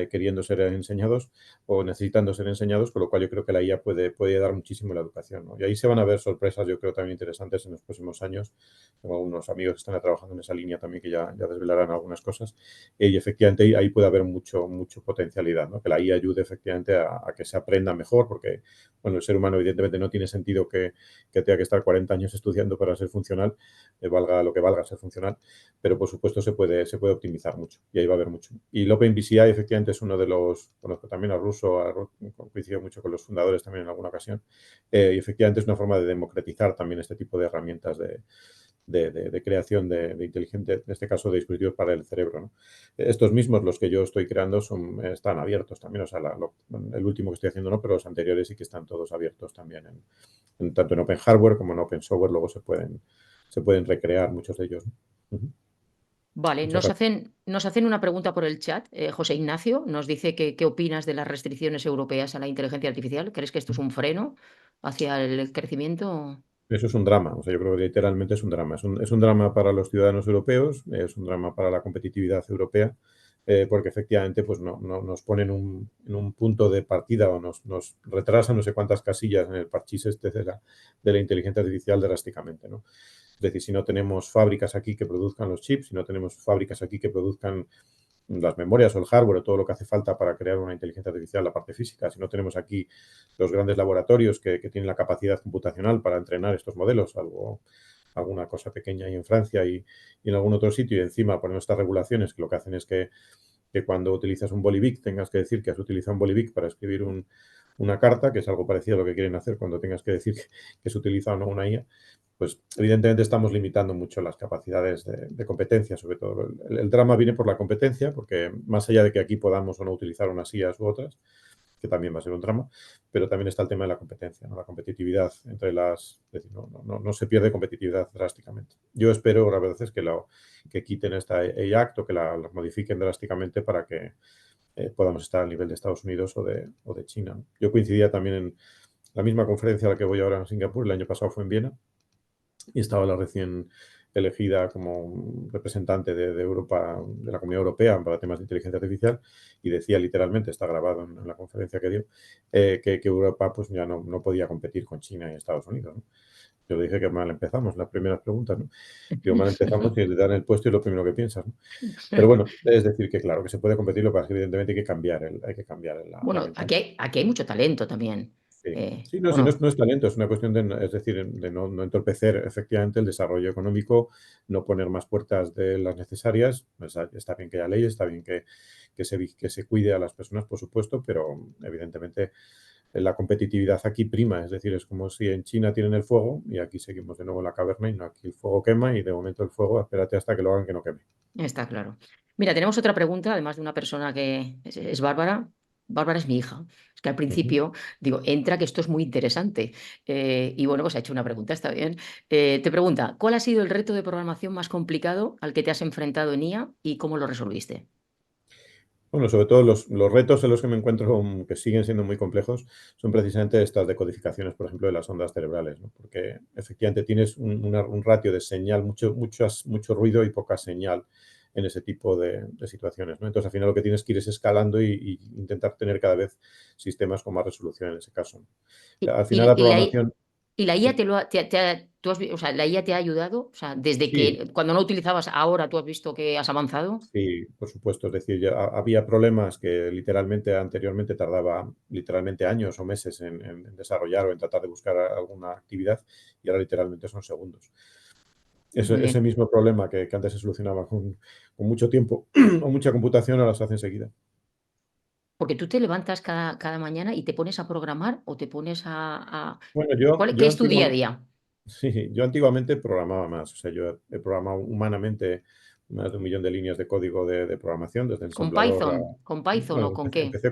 Speaker 3: queriendo ser enseñados o necesitando ser enseñados, con lo cual yo creo que la IA puede dar muchísimo en la educación, ¿no? Y ahí se van a ver sorpresas, yo creo, también interesantes en los próximos años. Tengo algunos amigos que están trabajando en esa línea también que ya desvelarán algunas cosas. Y efectivamente ahí puede haber mucho potencialidad, ¿no? Que la IA ayude efectivamente a que se aprenda mejor, porque bueno, el ser humano evidentemente no tiene sentido que tenga que estar 40 años estudiando para ser funcional, valga lo que valga ser funcional, pero por supuesto se puede optimizar mucho y ahí va a haber mucho. Y el OpenBCI efectivamente es uno de los, conozco también a Russo, coincido mucho con los fundadores también en alguna ocasión, y efectivamente es una forma de democratizar también este tipo de herramientas de creación de inteligente, en este caso de dispositivos para el cerebro, ¿no? Estos mismos, los que yo estoy creando, están abiertos también, o sea, el último que estoy haciendo no, pero los anteriores sí que están todos abiertos también, tanto en Open Hardware como en Open Software, luego se pueden recrear muchos de ellos, ¿no? Ujú.
Speaker 2: Vale,
Speaker 3: Muchas gracias.
Speaker 2: nos hacen una pregunta por el chat. José Ignacio nos dice que qué opinas de las restricciones europeas a la inteligencia artificial. ¿Crees que esto es un freno hacia el crecimiento?
Speaker 3: Eso es un drama, o sea, yo creo que literalmente es un drama. Es un drama para los ciudadanos europeos, es un drama para la competitividad europea, porque efectivamente pues nos pone en un punto de partida o nos retrasa no sé cuántas casillas en el parchís este de la inteligencia artificial drásticamente, ¿no? Es decir, si no tenemos fábricas aquí que produzcan los chips, si no tenemos fábricas aquí que produzcan las memorias o el hardware o todo lo que hace falta para crear una inteligencia artificial, la parte física, si no tenemos aquí los grandes laboratorios que tienen la capacidad computacional para entrenar estos modelos, alguna cosa pequeña ahí en Francia y en algún otro sitio, y encima ponemos estas regulaciones que lo que hacen es que cuando utilizas un bolivic tengas que decir que has utilizado un bolivic para escribir una carta, que es algo parecido a lo que quieren hacer cuando tengas que decir que se utiliza o no una IA, pues evidentemente estamos limitando mucho las capacidades de competencia, sobre todo. El drama viene por la competencia, porque más allá de que aquí podamos o no utilizar unas IAs u otras, que también va a ser un drama, pero también está el tema de la competencia, ¿no? La competitividad entre es decir, no se pierde competitividad drásticamente. Yo espero, la verdad es que quiten esta AI Act o que la modifiquen drásticamente para que podamos estar al nivel de Estados Unidos o de China, ¿no? Yo coincidía también en la misma conferencia a la que voy ahora en Singapur, el año pasado fue en Viena, y estaba la recién elegida como representante de Europa, de la Comunidad Europea para temas de inteligencia artificial, y decía literalmente, está grabado en la conferencia que dio, que Europa pues ya no podía competir con China y Estados Unidos, ¿no? Yo dije que mal empezamos, las primeras preguntas, ¿no? Digo, mal empezamos y te dan el puesto y lo primero que piensas, ¿no? Pero bueno, es decir que claro, que se puede competir, lo que pasa es que evidentemente hay que cambiar la
Speaker 2: Bueno,
Speaker 3: mentalidad.
Speaker 2: aquí hay mucho talento también,
Speaker 3: Sí. Sí, no,
Speaker 2: ¿o
Speaker 3: si no
Speaker 2: no?
Speaker 3: no es talento, es una cuestión es decir, de no entorpecer efectivamente el desarrollo económico, no poner más puertas de las necesarias. Está bien que haya leyes, está bien que se cuide a las personas, por supuesto, pero evidentemente la competitividad aquí prima. Es decir, es como si en China tienen el fuego y aquí seguimos de nuevo en la caverna y no, aquí el fuego quema y de momento el fuego, espérate hasta que lo hagan que no queme.
Speaker 2: Está claro. Mira, tenemos otra pregunta, además de una persona que es Bárbara. Bárbara es mi hija. Es que al
Speaker 3: Ujú.
Speaker 2: principio digo, entra que esto es muy interesante. Y bueno, pues ha hecho una pregunta, está bien. Te pregunta, ¿cuál ha sido el reto de programación más complicado al que te has enfrentado en IA y cómo lo resolviste?
Speaker 3: Bueno, sobre todo los retos en los que me encuentro, que siguen siendo muy complejos, son precisamente estas decodificaciones, por ejemplo, de las ondas cerebrales, ¿no? Porque efectivamente tienes un ratio de señal, mucho ruido y poca señal en ese tipo de situaciones, ¿no? Entonces, al final lo que tienes que ir es escalando y intentar tener cada vez sistemas con más resolución en ese caso, ¿no?
Speaker 2: Y,
Speaker 3: Al final la
Speaker 2: y- y la,
Speaker 3: programación,
Speaker 2: y la IA
Speaker 3: sí,
Speaker 2: te lo ha, tú o sea, la IA te ha ayudado, o sea, desde
Speaker 3: sí,
Speaker 2: que cuando no utilizabas ahora tú has visto que has avanzado.
Speaker 3: sí, por supuesto. Es decir, ya había problemas que literalmente anteriormente tardaba literalmente años o meses en desarrollar o en tratar de buscar alguna actividad y ahora literalmente son segundos.
Speaker 2: Muy
Speaker 3: Ese
Speaker 2: bien.
Speaker 3: mismo problema que antes se solucionaba con mucho tiempo o mucha computación, ahora se hace enseguida.
Speaker 2: Porque tú te levantas cada mañana y te pones a programar o te pones a...
Speaker 3: Bueno, yo,
Speaker 2: ¿Qué
Speaker 3: yo
Speaker 2: es tu día a
Speaker 3: antiguamente,
Speaker 2: día?
Speaker 3: sí, yo antiguamente programaba más. O sea, yo he programado humanamente más de 1 millón de líneas de código de programación, desde
Speaker 2: ¿Con
Speaker 3: ensamblador a...
Speaker 2: Python? ¿Con Python o
Speaker 3: Bueno,
Speaker 2: con qué?
Speaker 3: empecé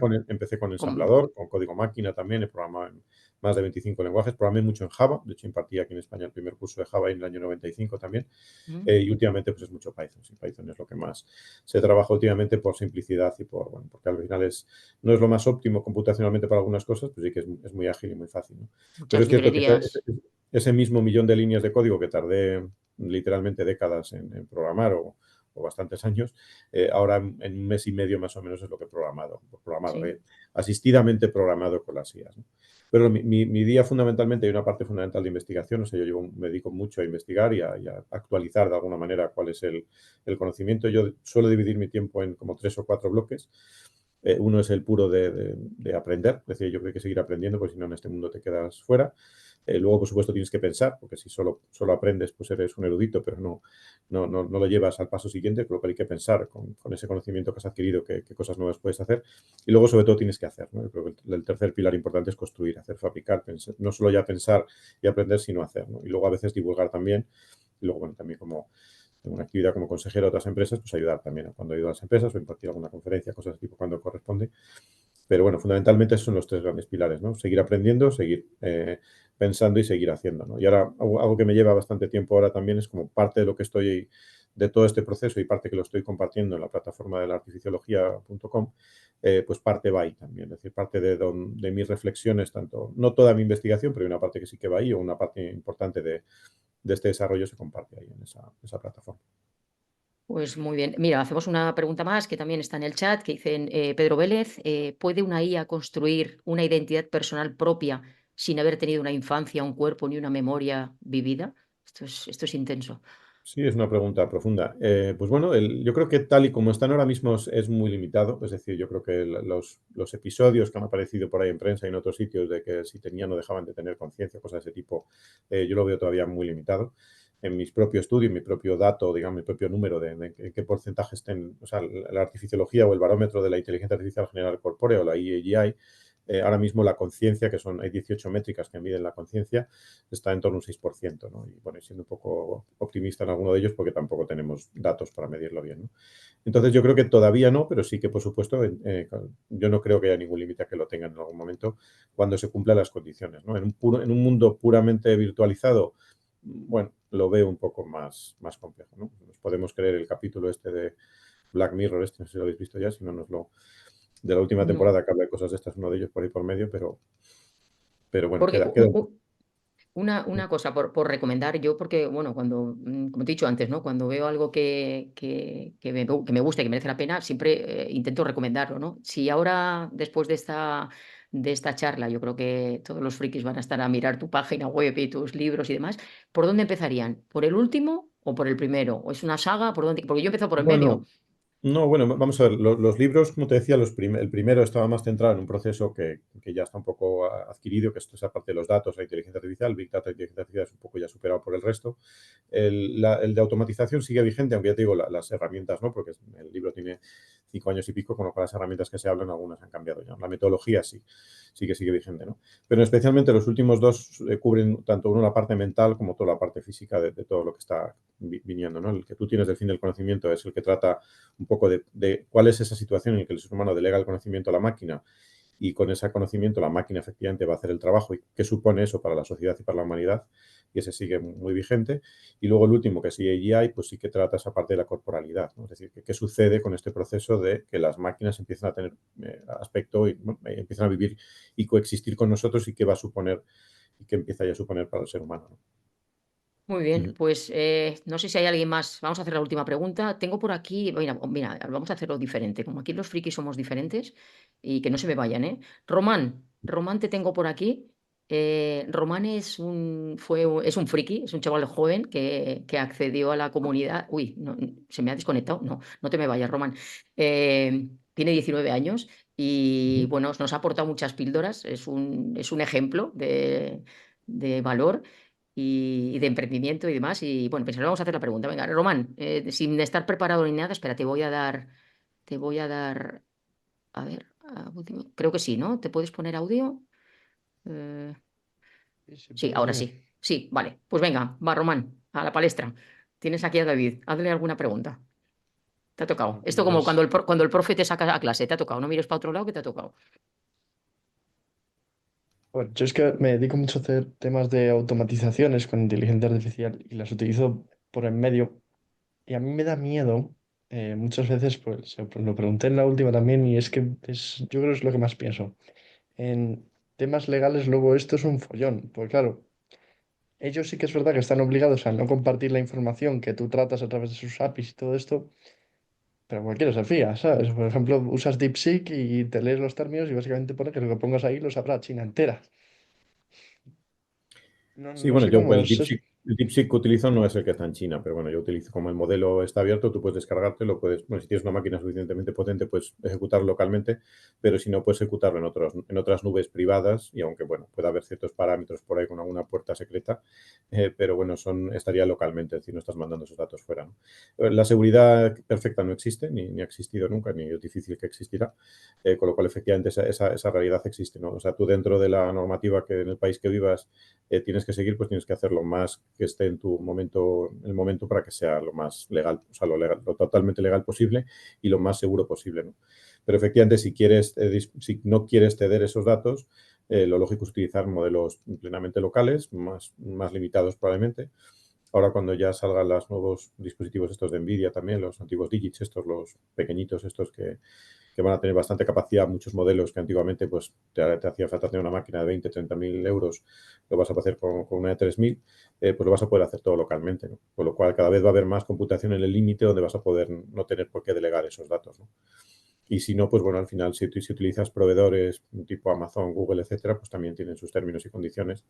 Speaker 3: con
Speaker 2: Con...
Speaker 3: ensamblador, con código máquina también, he programado en más de 25 lenguajes, programé mucho en Java, de hecho impartí aquí en España el primer curso de Java en el año 95 también,
Speaker 2: ¿Mm?
Speaker 3: y últimamente pues es mucho Python. Sí, Python es lo que más se trabaja últimamente por simplicidad y bueno, porque al final no es lo más óptimo computacionalmente para algunas cosas, pues sí que es muy ágil y muy fácil, ¿no? Pero
Speaker 2: Muchas
Speaker 3: es cierto que
Speaker 2: librerías.
Speaker 3: ese mismo 1 millón de líneas de código que tardé literalmente décadas en programar o bastantes años, ahora en 1 mes y medio más o menos es lo que he programado,
Speaker 2: Sí.
Speaker 3: asistidamente programado con las IAs, ¿no? Pero mi día fundamentalmente, hay una parte fundamental de investigación, o sea, me dedico mucho a investigar y a actualizar de alguna manera cuál es el conocimiento. Yo suelo dividir mi tiempo en como 3 o 4 bloques. Uno es el puro de aprender, es decir, yo creo que hay que seguir aprendiendo, porque si no en este mundo te quedas fuera. Luego, por supuesto, tienes que pensar, porque si solo aprendes, pues eres un erudito, pero no lo llevas al paso siguiente, con lo cual hay que pensar con ese conocimiento que has adquirido, qué cosas nuevas puedes hacer. Y luego, sobre todo, tienes que hacer, ¿no? Yo creo que el tercer pilar importante es construir, hacer, fabricar, pensar, no solo ya pensar y aprender, sino hacer, ¿no? Y luego a veces divulgar también. Y luego, bueno, también como tengo una actividad como consejero a otras empresas, pues ayudar también a cuando ayudo a las empresas o impartir alguna conferencia, cosas de tipo cuando corresponde. Pero bueno, fundamentalmente esos son los 3 grandes pilares, ¿no? Seguir aprendiendo, seguir pensando y seguir haciendo, ¿no? Y ahora, algo que me lleva bastante tiempo ahora también es como parte de lo que estoy, de todo este proceso y parte que lo estoy compartiendo en la plataforma de la artificiología.com, pues parte va ahí también. Es decir, parte de mis reflexiones, tanto, no toda mi investigación, pero hay una parte que sí que va ahí o una parte importante de este desarrollo se comparte ahí en esa plataforma.
Speaker 2: Pues muy bien. Mira, hacemos una pregunta más que también está en el chat, que dicen Pedro Vélez, ¿puede una IA construir una identidad personal propia sin haber tenido una infancia, un cuerpo ni una memoria vivida? Esto es intenso.
Speaker 3: Sí, es una pregunta profunda. Pues bueno, yo creo que tal y como están ahora mismo es muy limitado. Es decir, yo creo que los episodios que han aparecido por ahí en prensa y en otros sitios de que si tenían o dejaban de tener conciencia, cosas de ese tipo, yo lo veo todavía muy limitado. En mis propios estudios, mi propio dato, digamos, mi propio número de qué porcentaje estén, o sea, la artificiología o el barómetro de la inteligencia artificial general corpórea o la IAGI, ahora mismo la conciencia, hay 18 métricas que miden la conciencia, está en torno a un 6%, ¿no? Y bueno, siendo un poco optimista en alguno de ellos porque tampoco tenemos datos para medirlo bien, ¿no? Entonces yo creo que todavía no, pero sí que por supuesto yo no creo que haya ningún límite a que lo tengan en algún momento cuando se cumplan las condiciones, ¿no? En un mundo puramente virtualizado, bueno, lo veo un poco más complejo, ¿no? Nos podemos creer el capítulo este de Black Mirror, no sé si lo habéis visto ya, si no de la última
Speaker 2: No.
Speaker 3: temporada que habla de cosas de estas, uno de ellos por ahí por medio, pero bueno,
Speaker 2: Porque
Speaker 3: queda un poco.
Speaker 2: una cosa por recomendar yo, porque, bueno, cuando, como te he dicho antes, ¿no? Cuando veo algo que me gusta y que merece la pena, siempre intento recomendarlo, ¿no? Si ahora, después de esta de esta charla, yo creo que todos los frikis van a estar a mirar tu página web y tus libros y demás, ¿por dónde empezarían? ¿Por el último o por el primero? ¿O es una saga? ¿Por dónde? Porque yo he empezado por el medio.
Speaker 3: Bueno, no, bueno, vamos a ver, los libros, como te decía, el primero estaba más centrado en un proceso que ya está un poco adquirido, que esto es aparte de los datos, la inteligencia artificial, Big Data, inteligencia artificial es un poco ya superado por el resto. El de automatización sigue vigente, aunque ya te digo, las herramientas, ¿no? Porque el libro tiene 5 años y pico, con lo cual las herramientas que se hablan, algunas han cambiado ya. La metodología sí que sigue vigente, ¿no? Pero especialmente los últimos dos cubren tanto uno la parte mental como toda la parte física de todo lo que está viniendo, ¿no? El que tú tienes del fin del conocimiento es el que trata un poco de cuál es esa situación en la que el ser humano delega el conocimiento a la máquina y con ese conocimiento la máquina efectivamente va a hacer el trabajo y qué supone eso para la sociedad y para la humanidad, y ese sigue muy vigente. Y luego el último, que es AGI, pues sí que trata esa parte de la corporalidad, ¿no? Es decir, qué sucede con este proceso de que las máquinas empiezan a tener aspecto y empiezan a vivir y coexistir con nosotros y qué va a suponer y qué empieza ya a suponer para el ser humano, ¿no?
Speaker 2: Muy bien, pues no sé si hay alguien más. Vamos a hacer la última pregunta. Tengo por aquí, mira, vamos a hacerlo diferente. Como aquí los frikis somos diferentes y que no se me vayan, ¿eh? Román te tengo por aquí. Román es un friki, es un chaval joven que accedió a la comunidad. Uy, ¿se me ha desconectado? No, no te me vayas, Román. Tiene 19 años y bueno, nos ha aportado muchas píldoras. Es un ejemplo de valor y de emprendimiento y demás. Y bueno, pues ahora vamos a hacer la pregunta. Venga, Román, sin estar preparado ni nada, espera, te voy a dar, a ver, creo que sí, ¿no? ¿Te puedes poner audio? Eh,
Speaker 5: Sí, sí,
Speaker 2: sí,
Speaker 5: puedo,
Speaker 2: ahora
Speaker 5: dime.
Speaker 2: sí. Sí, vale. Pues venga, va, Román, a la palestra. Tienes aquí a David. Hazle alguna pregunta. Te ha tocado.
Speaker 5: Bueno,
Speaker 2: Esto como
Speaker 5: pues,
Speaker 2: cuando el profe te saca a clase, te ha tocado. No mires para otro lado que te ha tocado.
Speaker 5: bueno, yo es que me dedico mucho a hacer temas de automatizaciones con inteligencia artificial y las utilizo por en medio. Y a mí me da miedo, muchas veces, pues lo pregunté en la última también, y es que yo creo que es lo que más pienso. En temas legales, luego esto es un follón, porque claro, ellos sí que es verdad que están obligados a no compartir la información que tú tratas a través de sus APIs y todo esto, pero cualquiera se fía, ¿sabes? Por ejemplo, usas DeepSeek y te lees los términos y básicamente pone que lo que pongas ahí lo sabrá China entera. No,
Speaker 3: Sí,
Speaker 5: no
Speaker 3: bueno,
Speaker 5: sé
Speaker 3: yo
Speaker 5: cómo
Speaker 3: pues,
Speaker 5: es eso.
Speaker 3: el DeepSeek que utilizo no es el que está en China, pero bueno, yo utilizo como el modelo está abierto, tú puedes descargártelo, puedes, bueno, si tienes una máquina suficientemente potente, puedes ejecutarlo localmente, pero si no, puedes ejecutarlo en otras nubes privadas y aunque, bueno, puede haber ciertos parámetros por ahí con alguna puerta secreta, pero bueno, estaría localmente, es decir, no estás mandando esos datos fuera, ¿no? La seguridad perfecta no existe, ni ha existido nunca, ni es difícil que existirá, con lo cual efectivamente esa realidad existe, ¿no? O sea, tú dentro de la normativa que en el país que vivas tienes que seguir, pues tienes que hacer lo más que esté en tu momento, el momento para que sea lo más legal, o sea, lo totalmente legal posible y lo más seguro posible, ¿no? Pero efectivamente, si no quieres ceder esos datos, lo lógico es utilizar modelos plenamente locales, más limitados probablemente. Ahora cuando ya salgan los nuevos dispositivos estos de NVIDIA también, los antiguos Digits, estos, los pequeñitos estos que van a tener bastante capacidad, muchos modelos que antiguamente pues te hacía falta tener una máquina de 20, 30 mil euros, lo vas a hacer con una de 3.000, pues lo vas a poder hacer todo localmente, ¿no? Con lo cual cada vez va a haber más computación en el límite donde vas a poder no tener por qué delegar esos datos, ¿no? Y si no, pues bueno, al final, si utilizas proveedores tipo Amazon, Google, etcétera, pues también tienen sus términos y condiciones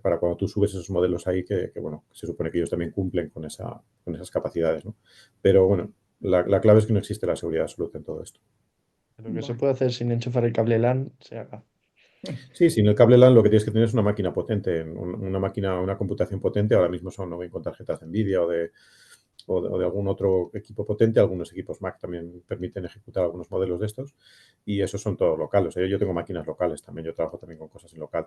Speaker 3: para cuando tú subes esos modelos ahí, bueno, se supone que ellos también cumplen con esas capacidades, ¿no? Pero bueno, la clave es que no existe la seguridad absoluta en todo esto.
Speaker 5: Lo que se
Speaker 2: Bueno.
Speaker 5: puede hacer sin enchufar el cable LAN, se haga.
Speaker 3: Sí, sin el cable LAN lo que tienes que tener es una máquina potente, una computación potente. Ahora mismo no ven con tarjetas de NVIDIA o de algún otro equipo potente. Algunos equipos Mac también permiten ejecutar algunos modelos de estos y esos son todos locales. Yo tengo máquinas locales también, yo trabajo también con cosas en local,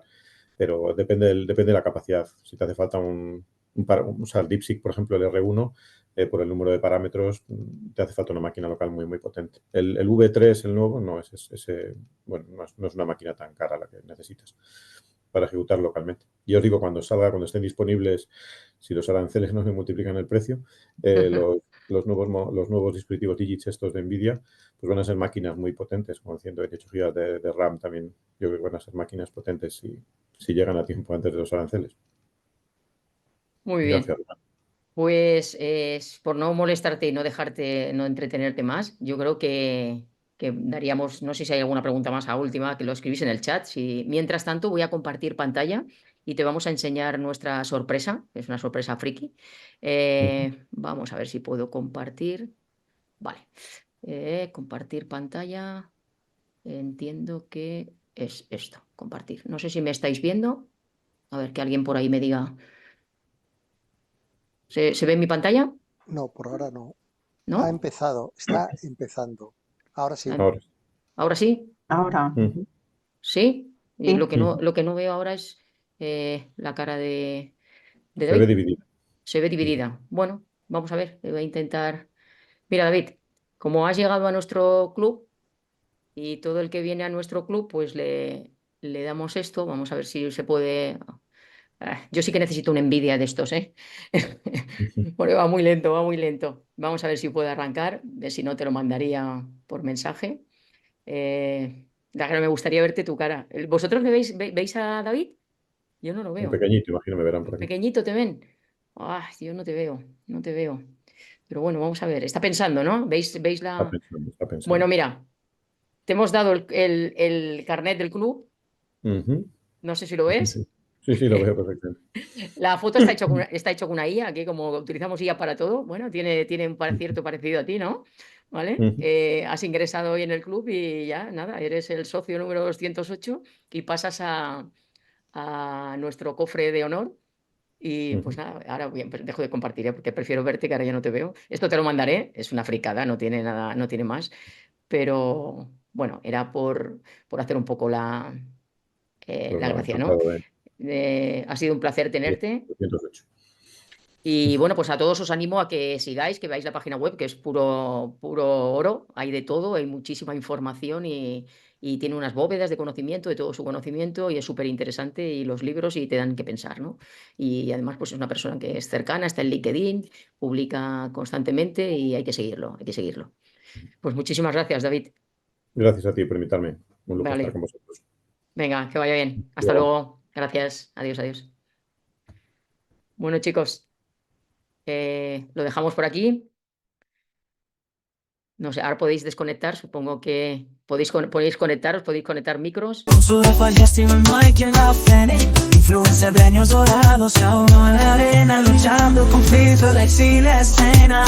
Speaker 3: pero depende de la capacidad. Si te hace falta o sea, el DeepSeek, por ejemplo, el R1, por el número de parámetros, te hace falta una máquina local muy, muy potente. El V3, el nuevo, no es bueno, no es una máquina tan cara la que necesitas para ejecutar localmente. Y os digo, cuando estén disponibles, si los aranceles no se multiplican el precio, los nuevos dispositivos Digits estos de NVIDIA, pues van a ser máquinas muy potentes, con 128 GB de RAM también. Yo creo que van a ser máquinas potentes si llegan a tiempo antes de los aranceles.
Speaker 2: Muy bien.
Speaker 3: Gracias.
Speaker 2: Pues por no molestarte y no dejarte, no entretenerte más, yo creo que que daríamos, no sé si hay alguna pregunta más a última, que lo escribís en el chat. Mientras tanto, voy a compartir pantalla y te vamos a enseñar nuestra sorpresa, que es una sorpresa friki. Vamos a ver si puedo compartir. Vale. Compartir pantalla. Entiendo que es esto, compartir. No sé si me estáis viendo. A ver, que alguien por ahí me diga. ¿Se ve en mi pantalla?
Speaker 4: No, por ahora no.
Speaker 2: ¿No?
Speaker 4: Ha empezado, está empezando. Ahora sí.
Speaker 3: Ahora.
Speaker 2: ¿Ahora sí?
Speaker 6: Ahora.
Speaker 3: Ujú.
Speaker 2: ¿Sí? Y
Speaker 6: Sí.
Speaker 2: lo que no veo ahora es la cara de
Speaker 3: Se
Speaker 2: David.
Speaker 3: ve dividida.
Speaker 2: Se ve dividida. Bueno, vamos a ver. Voy a intentar. Mira, David, como has llegado a nuestro club y todo el que viene a nuestro club, pues le damos esto. Vamos a ver si se puede. Yo sí que necesito una Nvidia de estos, ¿eh? Porque va muy lento, va muy lento. Vamos a ver si puede arrancar. Si no, te lo mandaría por mensaje. Me gustaría verte tu cara. ¿Vosotros me veis a David? Yo no lo
Speaker 3: Un
Speaker 2: veo.
Speaker 3: pequeñito, imagino, me verán por aquí.
Speaker 2: Pequeñito te ven. Yo no te veo, no te veo. Pero bueno, vamos a ver. Está pensando, ¿no? ¿Veis la...?
Speaker 3: Está pensando, está pensando.
Speaker 2: Bueno, mira, te hemos dado el carnet del club.
Speaker 3: Ujú.
Speaker 2: No sé si lo ves.
Speaker 3: Sí, lo veo perfectamente.
Speaker 2: La foto está hecho con una IA, aquí como utilizamos IA para todo. Bueno, tiene un cierto parecido a ti, ¿no? ¿Vale?
Speaker 3: Ujú.
Speaker 2: Has ingresado hoy en el club y ya, nada, eres el socio número 208 y pasas a nuestro cofre de honor. Y pues
Speaker 3: Ujú.
Speaker 2: nada, ahora bien, pues dejo de compartir, ¿eh? Porque prefiero verte, que ahora ya no te veo. Esto te lo mandaré, es una fricada, no tiene nada, no tiene más. Pero bueno, era por hacer un poco la
Speaker 3: Pues nada,
Speaker 2: gracia, ¿no?
Speaker 3: encantado
Speaker 2: Ha sido un placer tenerte.
Speaker 3: 208.
Speaker 2: Y bueno, pues a todos os animo a que sigáis, que veáis la página web, que es puro oro, hay de todo, hay muchísima información y tiene unas bóvedas de conocimiento, de todo su conocimiento, y es súper interesante, y los libros y te dan que pensar, ¿no? Y además, pues es una persona que es cercana, está en LinkedIn, publica constantemente y hay que seguirlo, hay que seguirlo. Pues muchísimas gracias, David.
Speaker 3: Gracias a ti por invitarme. Un lujo estar
Speaker 2: Vale,
Speaker 3: con vosotros.
Speaker 2: venga, que vaya bien. Hasta
Speaker 3: Luego.
Speaker 2: luego. Gracias. Adiós, adiós. Bueno, chicos, lo dejamos por aquí. No sé, ahora podéis desconectar, supongo que podéis conectaros, podéis conectar micros.
Speaker 1: Con su Rafa Justin, no hay quien la frene. Influencia de años dorados, se ahogó en la arena, luchando con Cristo, la exilio escena.